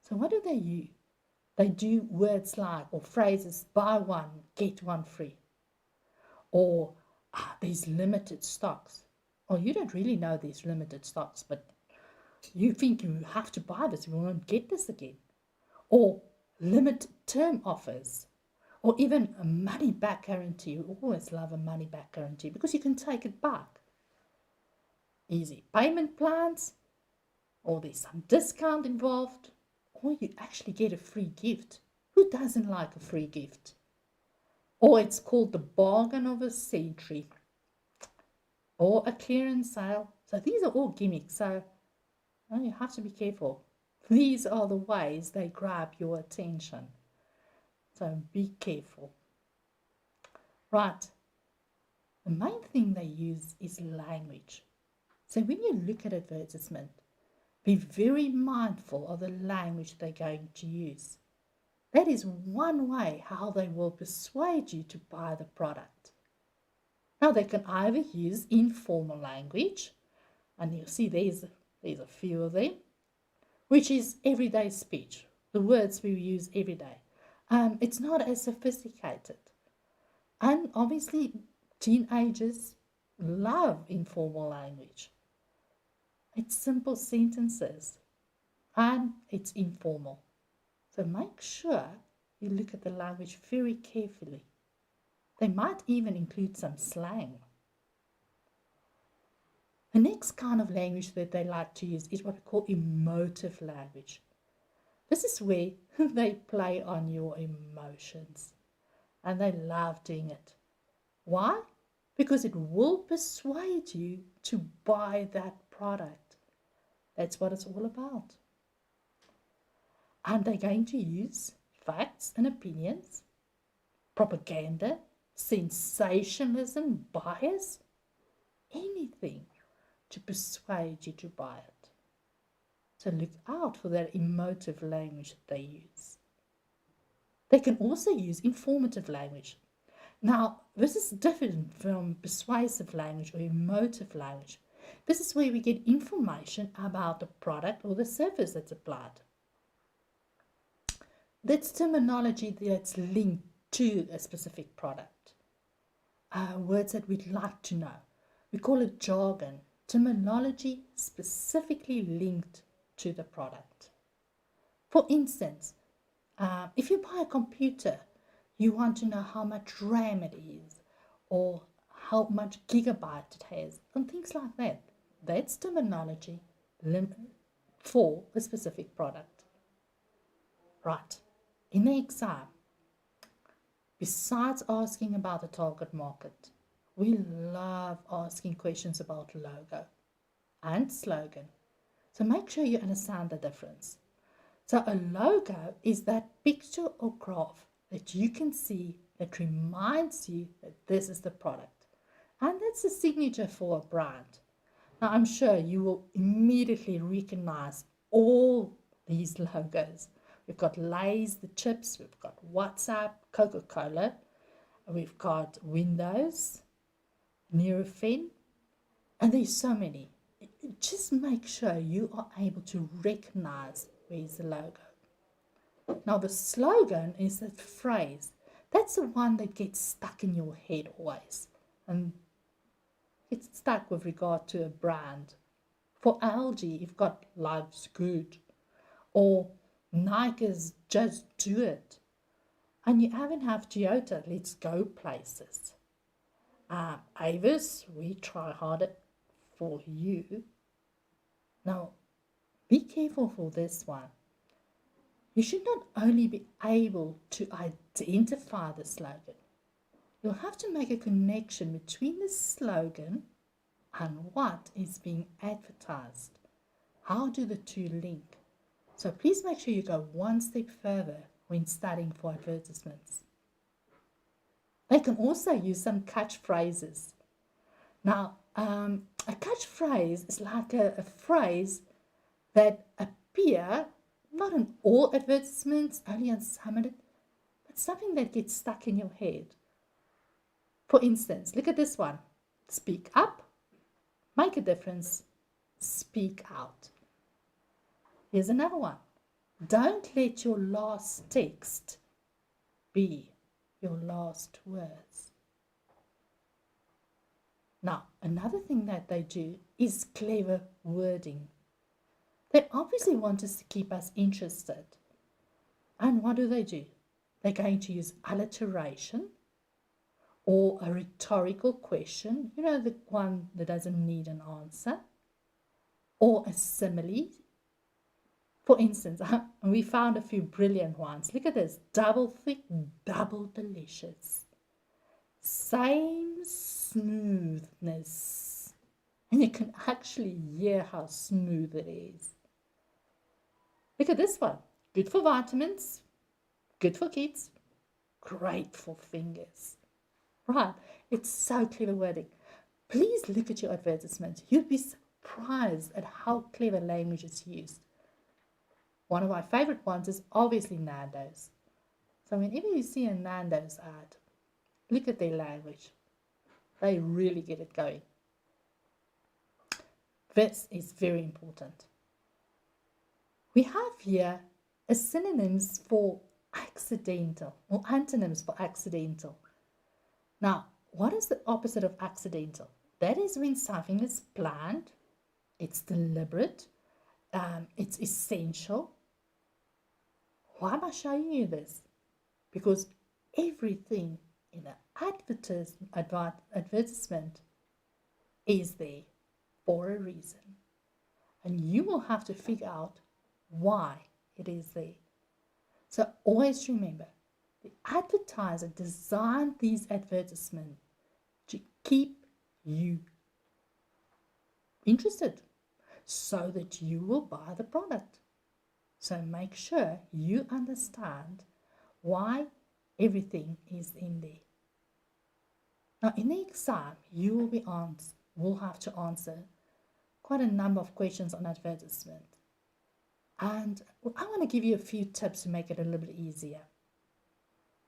So what do they do? They do words like, or phrases, buy one, get one free. Or there's limited stocks. Well, you don't really know there's limited stocks, but you think you have to buy this, you won't get this again. Or limited term offers. Or even a money-back guarantee. You always love a money-back guarantee because you can take it back. Easy payment plans, or there's some discount involved, or you actually get a free gift. Who doesn't like a free gift? Or it's called the bargain of a century, or a clearance sale. So these are all gimmicks, so you have to be careful. These are the ways they grab your attention. So be careful. Right. The main thing they use is language. So when you look at advertisement, be very mindful of the language they're going to use. That is one way how they will persuade you to buy the product. Now they can either use informal language, and you'll see there's a few of them, which is everyday speech, the words we use every day. It's not as sophisticated. And obviously teenagers love informal language. It's simple sentences and it's informal. So make sure you look at the language very carefully. They might even include some slang. The next kind of language that they like to use is what we call emotive language. This is where they play on your emotions, and they love doing it. Why? Because it will persuade you to buy that product. That's what it's all about. And they're going to use facts and opinions, propaganda, sensationalism, bias, anything to persuade you to buy it. So look out for that emotive language that they use. They can also use informative language. Now, this is different from persuasive language or emotive language. This is where we get information about the product or the service that's applied. That's terminology that's linked to a specific product. Words that we'd like to know. We call it jargon, terminology specifically linked to the product. For instance, if you buy a computer, you want to know how much RAM it is or how much gigabyte it has and things like that. That's terminology for a specific product. Right. In the exam, besides asking about the target market, we love asking questions about logo and slogan. So make sure you understand the difference. So a logo is that picture or graph that you can see that reminds you that this is the product. And that's a signature for a brand. Now I'm sure you will immediately recognize all these logos. We've got Lay's, the chips, we've got WhatsApp, Coca-Cola, we've got Windows, Nurofen, and there's so many. Just make sure you are able to recognize where's the logo. Now the slogan is that phrase. That's the one that gets stuck in your head always. And it's stuck with regard to a brand. For LG, you've got Life's Good. Or Nike's Just Do It. And you even have Toyota, Let's Go Places. Avis, we try harder for you. Now, be careful for this one. You should not only be able to identify the slogan, you'll have to make a connection between the slogan and what is being advertised. How do the two link? So please make sure you go one step further when studying for advertisements. They can also use some catchphrases. Now, a catchphrase is like a phrase that appear not in all advertisements, only on some of it, but something that gets stuck in your head. For instance, look at this one. Speak up, make a difference, speak out. Here's another one. Don't let your last text be your last words. Now, another thing that they do is clever wording. They obviously want us to keep us interested. And what do? They're going to use alliteration or a rhetorical question, you know, the one that doesn't need an answer, or a simile. For instance, we found a few brilliant ones. Look at this. Double thick, double delicious. Same smoothness. And you can actually hear how smooth it is. Look at this one. Good for vitamins. Good for kids. Great for fingers. Right. It's so clever wording. Please look at your advertisements. You'd be surprised at how clever language is used. One of my favorite ones is obviously Nando's. So whenever you see a Nando's ad, look at their language. They really get it going. This is very important. We have here a synonyms for accidental or antonyms for accidental. Now, what is the opposite of accidental? That is when something is planned, it's deliberate, it's essential. Why am I showing you this? Because everything in an advertisement is there for a reason. And you will have to figure out why it is there. So always remember, the advertiser designed these advertisements to keep you interested so that you will buy the product. So make sure you understand why everything is in there. Now in the exam, you will have to answer quite a number of questions on advertisement. And I want to give you a few tips to make it a little bit easier.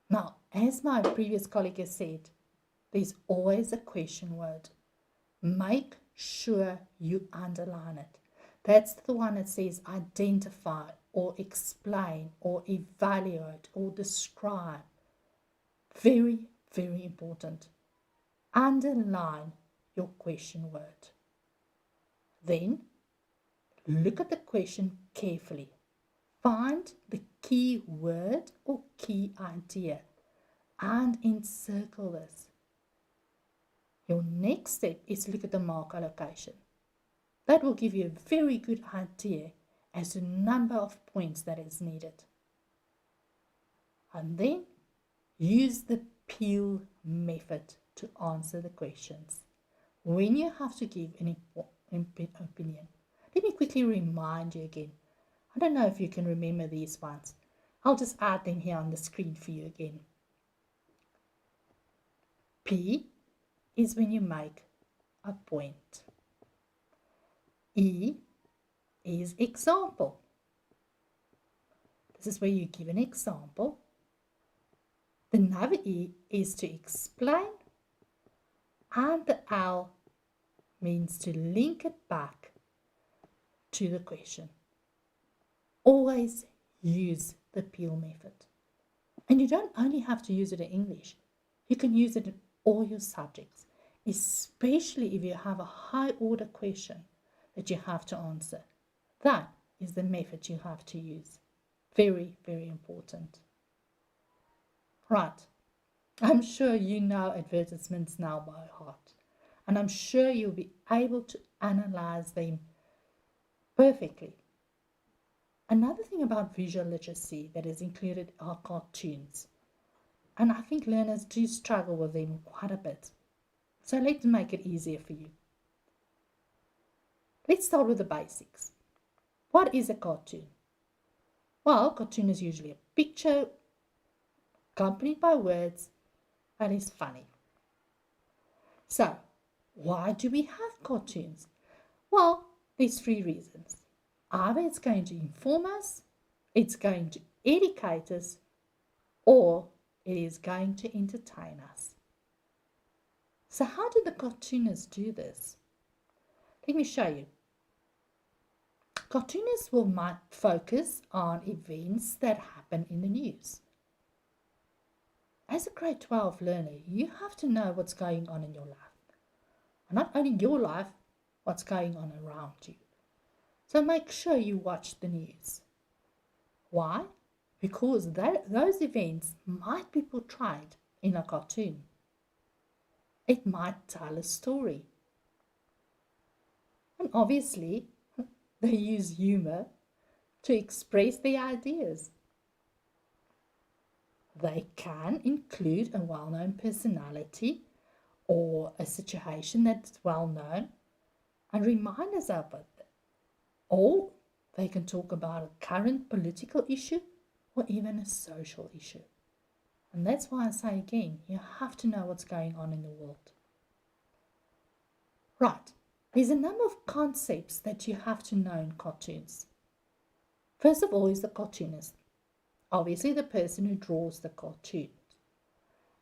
Now, as my previous colleague has said, there's always a question word. Make sure you underline it. That's the one that says identify or explain or evaluate or describe. Very, very important. Underline your question word. Then look at the question carefully. Find the key word or key idea and encircle this. Your next step is to look at the mark allocation. That will give you a very good idea as to the number of points that is needed. And then use the peel method to answer the questions. When you have to give an opinion, let me quickly remind you again. I don't know if you can remember these ones. I'll just add them here on the screen for you again. P is when you make a point. E is example. This is where you give an example. Another E is to explain, and the L means to link it back to the question. Always use the peel method. And you don't only have to use it in English. You can use it in all your subjects, especially if you have a high order question that you have to answer. That is the method you have to use. Very, very important. Right. I'm sure you know advertisements now by heart. And I'm sure you'll be able to analyze them perfectly. Another thing about visual literacy that is included are cartoons. And I think learners do struggle with them quite a bit. So let's make it easier for you. Let's start with the basics. What is a cartoon? Well, a cartoon is usually a picture accompanied by words and is funny. So, why do we have cartoons? Well, there's 3 reasons. Either it's going to inform us, it's going to educate us, or it is going to entertain us. So how do the cartoonists do this? Let me show you. Cartoonists might focus on events that happen in the news. As a grade 12 learner, you have to know what's going on in your life. And not only your life, what's going on around you. So make sure you watch the news. Why? Because those events might be portrayed in a cartoon. It might tell a story. And obviously, they use humor to express their ideas. They can include a well-known personality or a situation that's well-known and remind us of it. Or they can talk about a current political issue or even a social issue. And that's why I say again, you have to know what's going on in the world. Right, there's a number of concepts that you have to know in cartoons. First of all is the cartoonist. Obviously the person who draws the cartoon.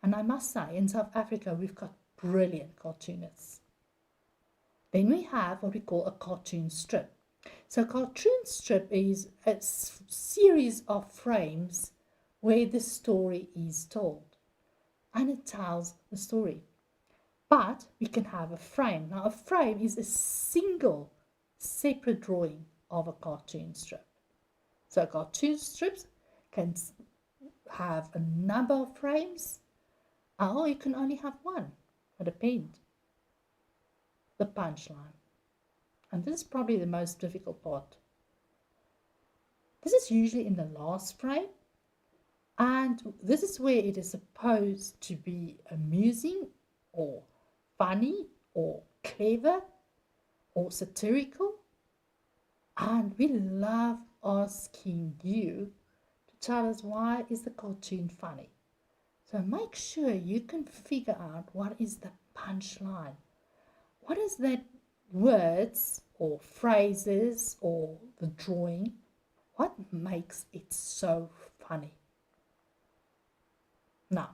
And I must say, in South Africa, we've got brilliant cartoonists. Then we have what we call a cartoon strip. So a cartoon strip is a series of frames where the story is told. And it tells the story. But we can have a frame. Now a frame is a single separate drawing of a cartoon strip. So cartoon strips can have a number of frames, or you can only have one. It depends. The punchline. And this is probably the most difficult part. This is usually in the last frame, and this is where it is supposed to be amusing or funny or clever or satirical. And we love asking you to tell us, why is the cartoon funny? So make sure you can figure out what is the punchline. What is that words or phrases or the drawing, what makes it so funny? Now,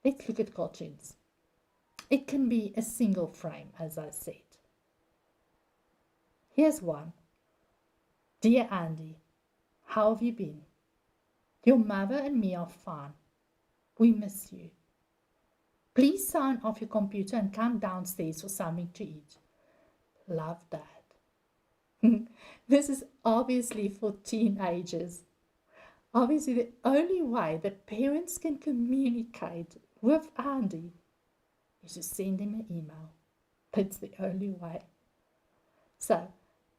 let's look at cartoons. It can be a single frame, as I said. Here's one. Dear Andy, how have you been? Your mother and me are fine. We miss you. Please sign off your computer and come downstairs for something to eat. Love, Dad. This is obviously for teenagers. Obviously, the only way that parents can communicate with Andy is to send him an email. That's the only way. So,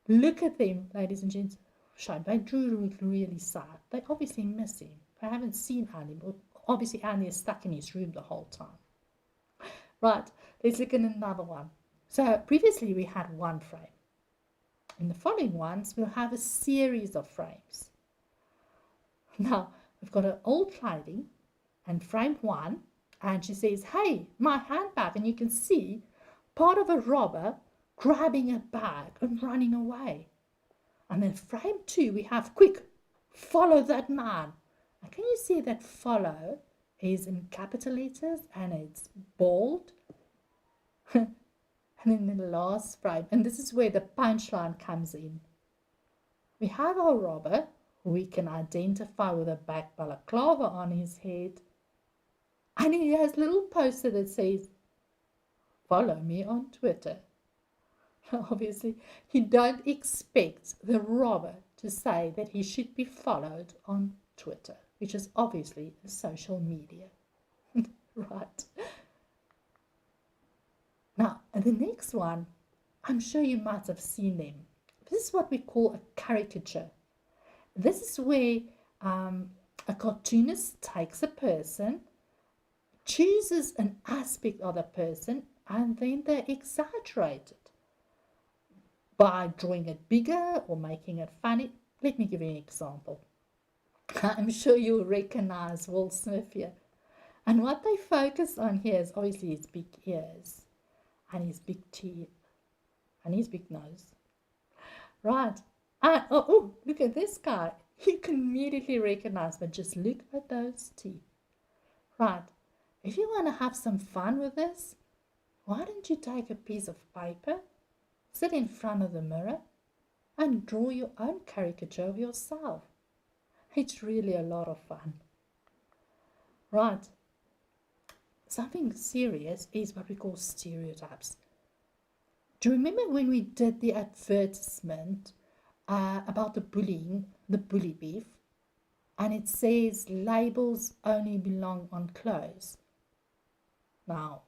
look at them, ladies and gents. Shame, they drew really sad. They obviously miss him. They haven't seen Andy, but obviously Andy is stuck in his room the whole time. Right, let's look at another one. So, previously we had one frame. In the following ones, we'll have a series of frames. Now, we've got an old lady and frame 1, and she says, hey, my handbag, and you can see part of a robber grabbing a bag and running away. And then frame 2, we have, quick, follow that man. And can you see that follow is in capital letters and it's bold? And then the last frame, and this is where the punchline comes in. We have our robber, who we can identify with a black balaclava on his head. And he has a little poster that says, follow me on Twitter. Obviously, you don't expect the robber to say that he should be followed on Twitter, which is obviously a social media. Right. Now, the next one, I'm sure you might have seen them. This is what we call a caricature. This is where a cartoonist takes a person, chooses an aspect of the person, and then they exaggerate it by drawing it bigger or making it funny. Let me give you an example. I'm sure you'll recognize Will Smith here. And what they focus on here is obviously his big ears and his big teeth and his big nose. Right. And, oh, look at this guy. You can immediately recognize, but just look at those teeth. Right. If you want to have some fun with this, why don't you take a piece of paper, sit in front of the mirror, and draw your own caricature of yourself. It's really a lot of fun. Right. Something serious is what we call stereotypes. Do you remember when we did the advertisement about the bullying, the bully beef, and it says labels only belong on clothes? Now,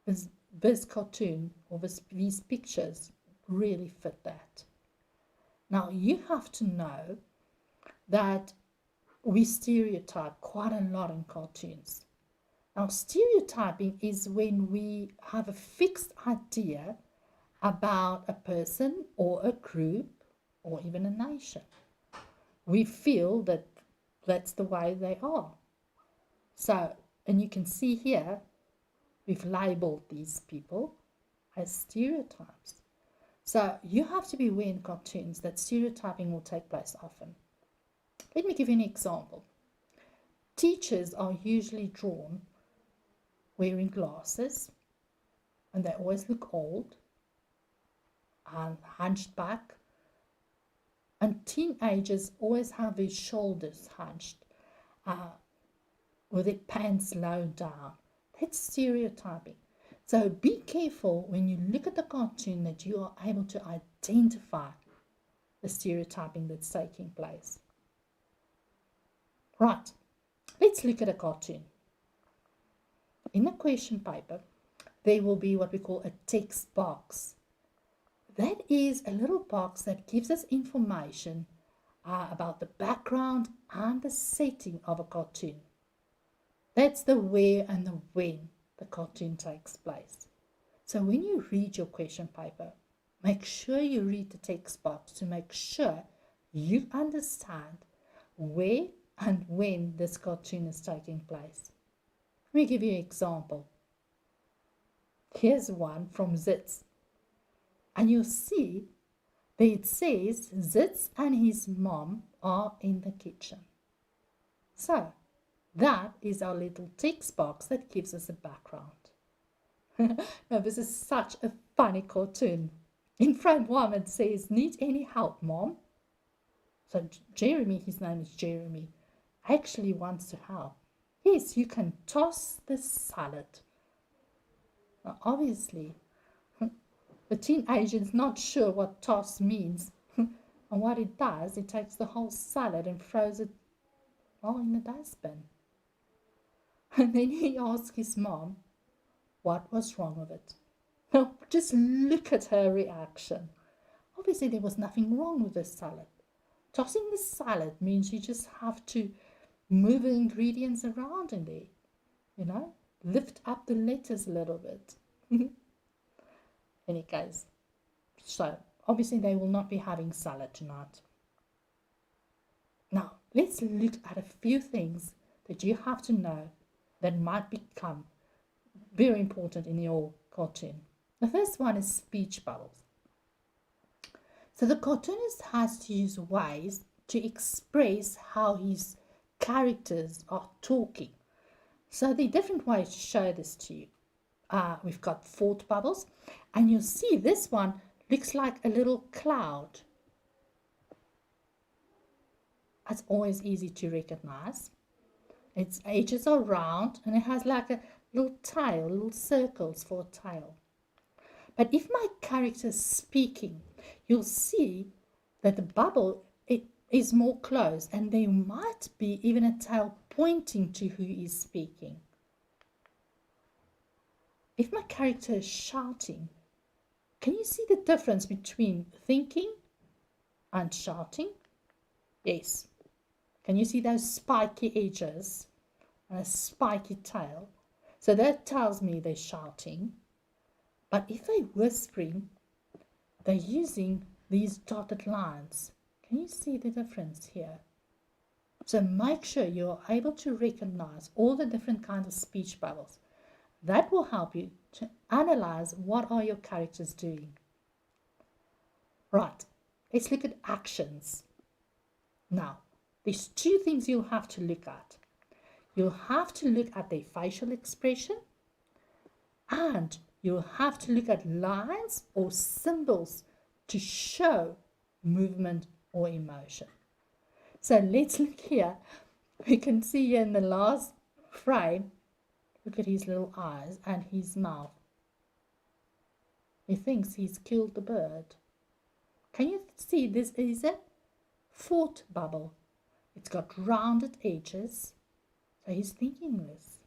this cartoon or these pictures really fit that. Now, you have to know that we stereotype quite a lot in cartoons. Now, stereotyping is when we have a fixed idea about a person or a group or even a nation. We feel that that's the way they are. So, and you can see here, we've labeled these people as stereotypes. So you have to be aware in cartoons that stereotyping will take place often. Let me give you an example. Teachers are usually drawn wearing glasses, and they always look old and hunched back. And teenagers always have their shoulders hunched with their pants low down. That's stereotyping. So be careful when you look at the cartoon that you are able to identify the stereotyping that's taking place. Right, let's look at a cartoon. In the question paper, there will be what we call a text box. That is a little box that gives us information about the background and the setting of a cartoon. That's the where and the when the cartoon takes place. So when you read your question paper, make sure you read the text box to make sure you understand where and when this cartoon is taking place. Let me give you an example. Here's one from Zits. And you'll see that it says Zitz and his mom are in the kitchen. So that is our little text box that gives us a background. Now, this is such a funny cartoon. In frame 1 it says, need any help, Mom? So Jeremy, his name is Jeremy, actually wants to help. Yes, you can toss the salad. Now, obviously, the teenager is not sure what toss means. And what it does, it takes the whole salad and throws it all in the dustbin. And then he asks his mom, what was wrong with it? Now, just look at her reaction. Obviously, there was nothing wrong with the salad. Tossing the salad means you just have to move the ingredients around in there, you know, lift up the lettuce a little bit. Any case, so obviously they will not be having salad tonight. Now, let's look at a few things that you have to know that might become very important in your cartoon. The first one is speech bubbles. So the cartoonist has to use ways to express how his characters are talking. So there are different ways to show this to you. We've got thought bubbles, and you'll see this one looks like a little cloud. It's always easy to recognize. Its edges are round and it has like a little tail, little circles for a tail. But if my character is speaking, you'll see that the bubble is more closed and there might be even a tail pointing to who is speaking. If my character is shouting, can you see the difference between thinking and shouting? Yes. Can you see those spiky edges and a spiky tail? So that tells me they're shouting. But if they're whispering, they're using these dotted lines. Can you see the difference here? So make sure you're able to recognize all the different kinds of speech bubbles. That will help you to analyze what are your characters doing. Right, let's look at actions. Now, there's two things you'll have to look at. You'll have to look at their facial expression, and you'll have to look at lines or symbols to show movement or emotion. So let's look here. We can see here in the last frame, look at his little eyes and his mouth. He thinks he's killed the bird. Can you see this is a thought bubble? It's got rounded edges, so he's thinking this.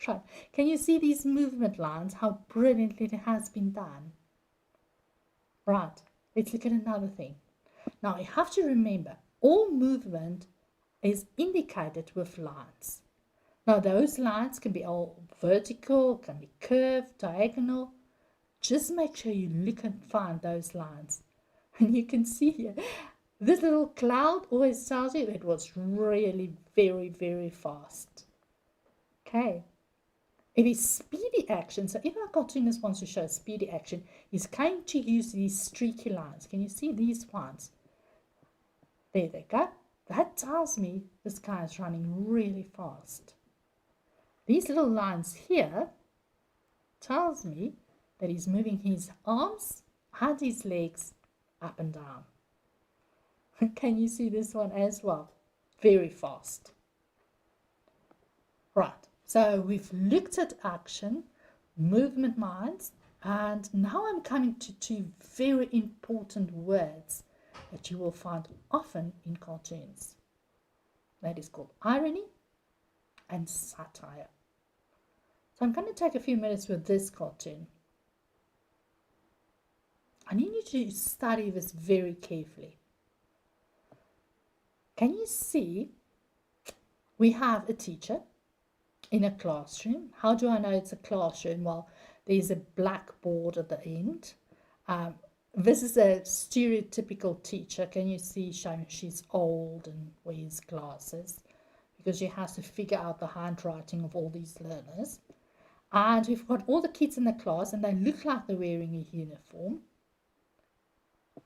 Right. Can you see these movement lines, how brilliantly it has been done? Right, let's look at another thing. Now you have to remember, all movement is indicated with lines. Now those lines can be all vertical, can be curved, diagonal. Just make sure you look and find those lines. And you can see here, this little cloud always tells you it was really very, very fast. Okay. If it's speedy action, so if our cartoonist wants to show speedy action, he's going to use these streaky lines. Can you see these ones? There they go. That tells me this guy is running really fast. These little lines here tells me that he's moving his arms and his legs up and down. Can you see this one as well? Very fast. Right, so we've looked at action, movement lines, and now I'm coming to two very important words that you will find often in cartoons. That is called irony and satire. So I'm going to take a few minutes with this cartoon. I need you to study this very carefully. Can you see we have a teacher in a classroom? How do I know it's a classroom? Well, there's a blackboard at the end. This is a stereotypical teacher. Can you see she's old and wears glasses because she has to figure out the handwriting of all these learners. And we've got all the kids in the class and they look like they're wearing a uniform.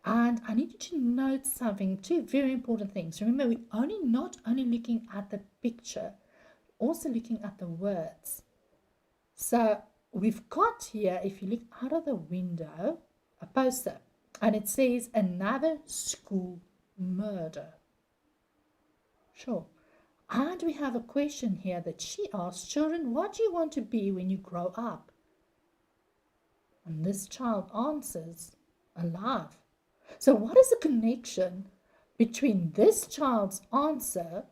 And I need you to note something, two very important things. Remember, we're not only looking at the picture, also looking at the words. So we've got here, if you look out of the window, a poster, and it says another school murder. Sure. And we have a question here that she asks, children, what do you want to be when you grow up? And this child answers, alive. So what is the connection between this child's answer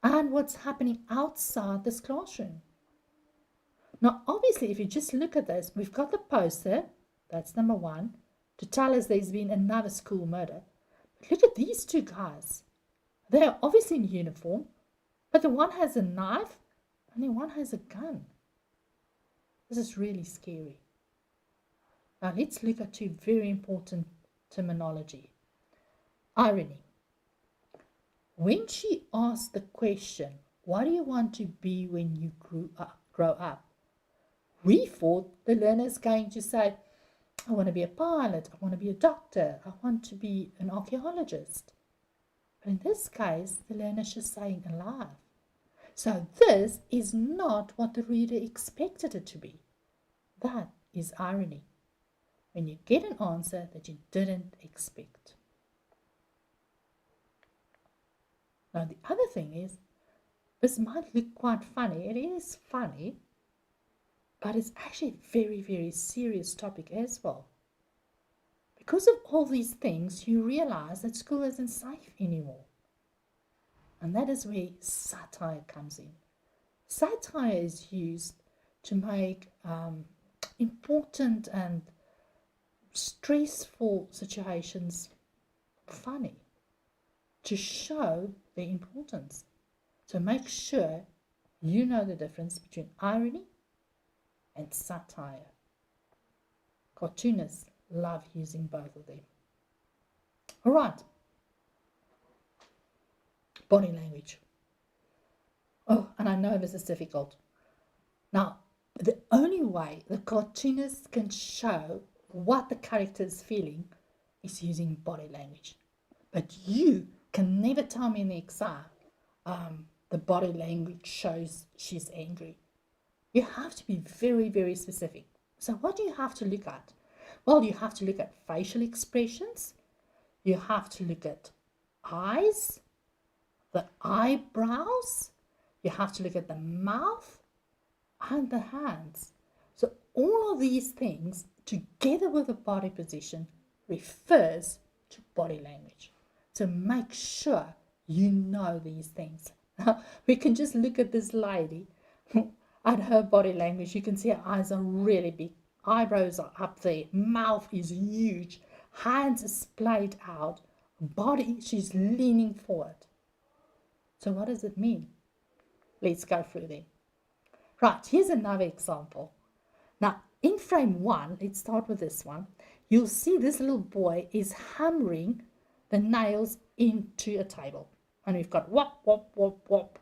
and what's happening outside this classroom? Now, obviously, if you just look at this, we've got the poster, that's number one, to tell us there's been another school murder. But look at these two guys. They are obviously in uniform, but the one has a knife and the one has a gun. This is really scary. Now, let's look at two very important terminology. Irony. When she asked the question, what do you want to be when you grow up? We thought the learner is going to say, I want to be a pilot, I want to be a doctor, I want to be an archaeologist. But in this case, the learner is just saying alive. So this is not what the reader expected it to be. That is irony. When you get an answer that you didn't expect. Now the other thing is, this might look quite funny. It is funny, but it's actually a very, very serious topic as well. Because of all these things, you realize that school isn't safe anymore. And that is where satire comes in. Satire is used to make important and stressful situations funny, to show their importance. So make sure you know the difference between irony and satire. Cartoonists love using both of them. All right. Body language. Oh, and I know this is difficult. Now, the only way the cartoonist can show what the character is feeling is using body language. But you can never tell me in the exam the body language shows she's angry. You have to be very, very specific. So what do you have to look at? Well, you have to look at facial expressions. You have to look at eyes, the eyebrows. You have to look at the mouth and the hands. So all of these things together with the body position refers to body language. So make sure you know these things. We can just look at this lady at her body language. You can see her eyes are really big, eyebrows are up there, mouth is huge, hands are splayed out, body, she's leaning forward. So what does it mean? Let's go through them. Right, here's another example. Now, in frame 1, let's start with this one. You'll see this little boy is hammering the nails into a table. And we've got whop, whop, whop, whop.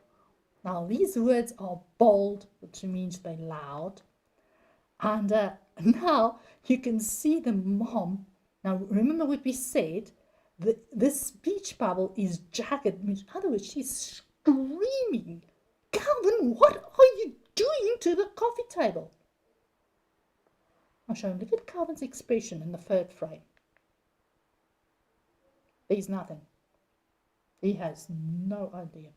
Now, these words are bold, which means they're loud. And now you can see the mom. Now, remember what we said. This speech bubble is jagged. In other words, she's screaming, Calvin, what are you doing to the coffee table? I'll show him. Look at Calvin's expression in the third frame. There's nothing. He has no idea.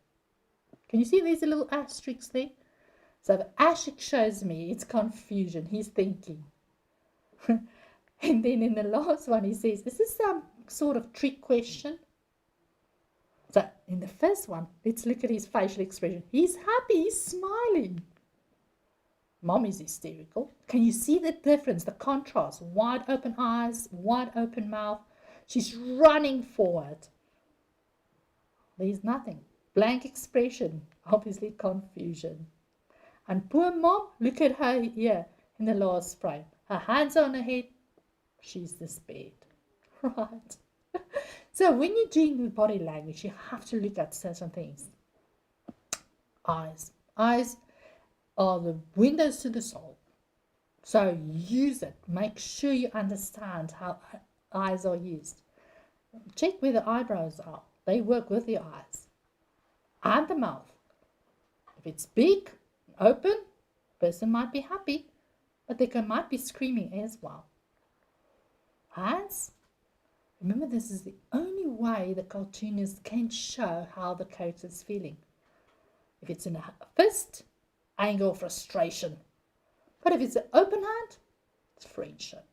Can you see there's a little asterisk there? So the asterisk shows me it's confusion. He's thinking. And then in the last one he says, is this some sort of trick question? So in the first one, let's look at his facial expression. He's happy, he's smiling. Mom is hysterical. Can you see the difference, the contrast? Wide open eyes, wide open mouth. She's running forward. There's nothing. Blank expression, obviously confusion. And poor mom, look at her here in the last frame. Her hands on her head, she's despaired. Right? So when you're doing the body language, you have to look at certain things. Eyes. Eyes are the windows to the soul. So use it. Make sure you understand how eyes are used. Check where the eyebrows are. They work with the eyes. And the mouth. If it's big, open, person might be happy, but they might be screaming as well. Hands. Remember, this is the only way the cartoonist can show how the character is feeling. If it's in a fist, anger, frustration. But if it's an open hand, it's friendship.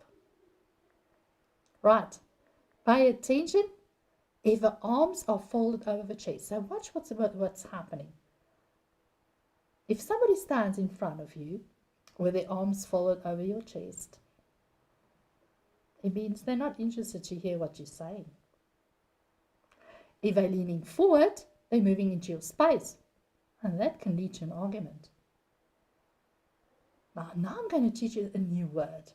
Right. Pay attention if the arms are folded over the chest. So watch what's happening. If somebody stands in front of you with their arms folded over your chest, it means they're not interested to hear what you're saying. If they're leaning forward, they're moving into your space, and that can lead to an argument. Now I'm going to teach you a new word.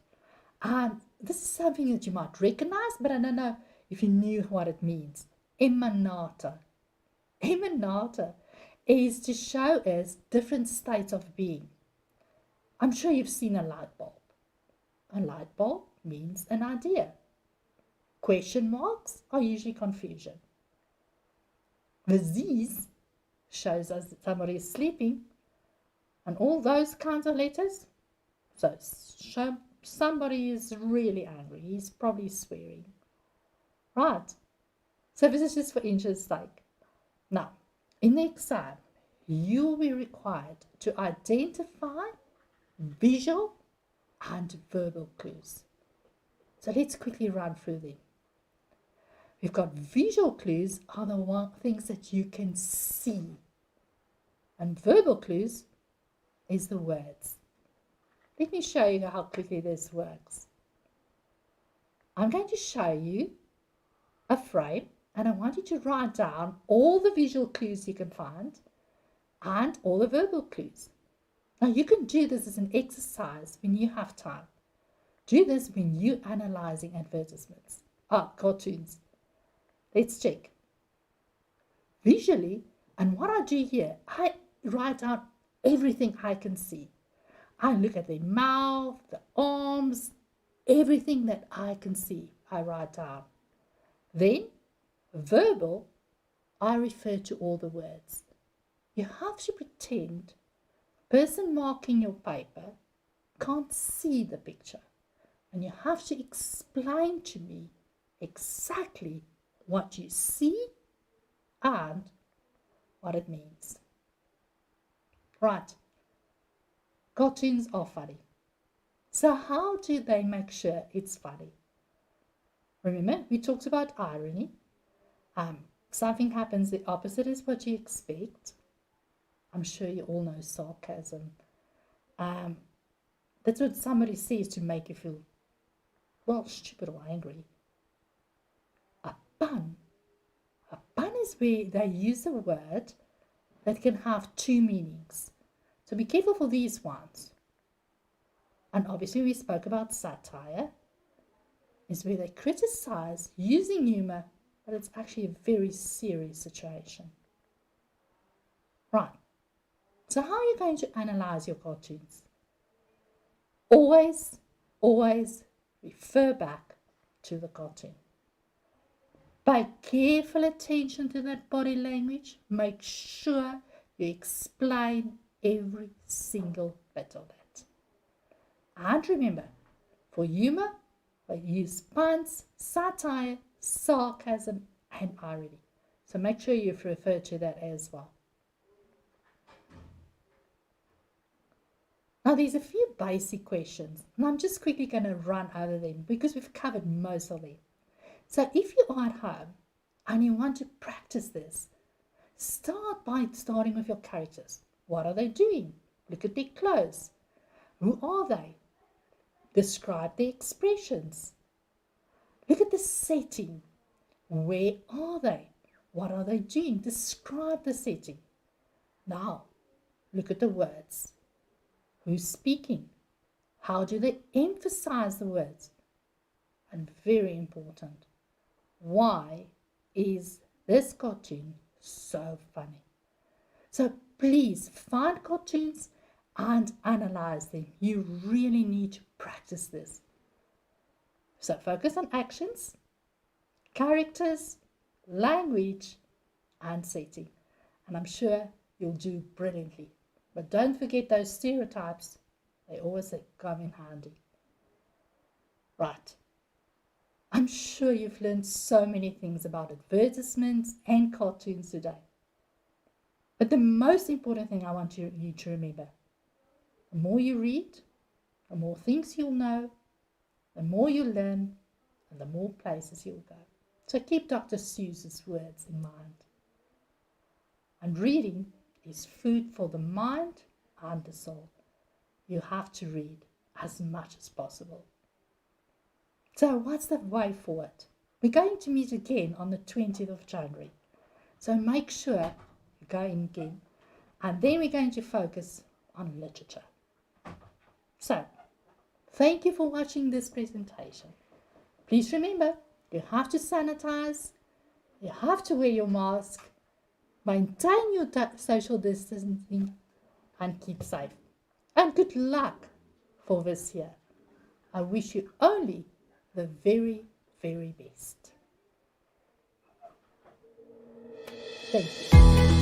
And this is something that you might recognize, but I don't know if you knew what it means. Emanata. Emanata is to show us different states of being. I'm sure you've seen a light bulb. A light bulb means an idea. Question marks are usually confusion. The Z's shows us that somebody is sleeping, and all those kinds of letters, so somebody is really angry. He's probably swearing. Right. So this is just for interest's sake. Now, in the exam, you will be required to identify visual and verbal clues. So let's quickly run through them. We've got visual clues are the things that you can see. And verbal clues is the words. Let me show you how quickly this works. I'm going to show you a frame, and I want you to write down all the visual clues you can find and all the verbal clues. Now you can do this as an exercise when you have time. Do this when you're analyzing advertisements. Cartoons. Let's check. Visually, and what I do here, I write down everything I can see. I look at the mouth, the arms, everything that I can see, I write down. Then, verbal, I refer to all the words. You have to pretend the person marking your paper can't see the picture. And you have to explain to me exactly what you see and what it means. Right. Cartoons are funny. So how do they make sure it's funny? Remember, we talked about irony. Something happens, the opposite is what you expect. I'm sure you all know sarcasm. That's what somebody says to make you feel, well, stupid or angry. A pun. A pun is where they use a word that can have two meanings. So be careful for these ones. And obviously we spoke about satire, is where they criticize using humor, but it's actually a very serious situation. Right. So how are you going to analyze your cartoons? Always refer back to the cartoon. Pay careful attention to that body language. Make sure you explain every single bit of that. And remember, for humor, they use puns, satire, sarcasm, and irony. So make sure you refer to that as well. Now there's a few basic questions, and I'm just quickly going to run over them because we've covered most of them. So if you are at home and you want to practice this, start by starting with your characters. What are they doing? Look at their clothes. Who are they? Describe their expressions. Look at the setting. Where are they? What are they doing? Describe the setting. Now, look at the words. Who's speaking? How do they emphasize the words? And very important, why is this cartoon so funny? So please find cartoons and analyze them. You really need to practice this. So focus on actions, characters, language, and setting. And I'm sure you'll do brilliantly. But don't forget those stereotypes. They always come in handy. Right. I'm sure you've learned so many things about advertisements and cartoons today. But the most important thing I want you to remember, the more you read, the more things you'll know, the more you learn, and the more places you'll go. So keep Dr. Seuss's words in mind. And reading is food for the mind and the soul. You have to read as much as possible. So what's the way forward? We're going to meet again on the 20th of January. So make sure you go in again. And then we're going to focus on literature. So, thank you for watching this presentation. Please remember, you have to sanitize, you have to wear your mask, maintain your social distancing, and keep safe. And good luck for this year. I wish you only the very, very best. Thank you.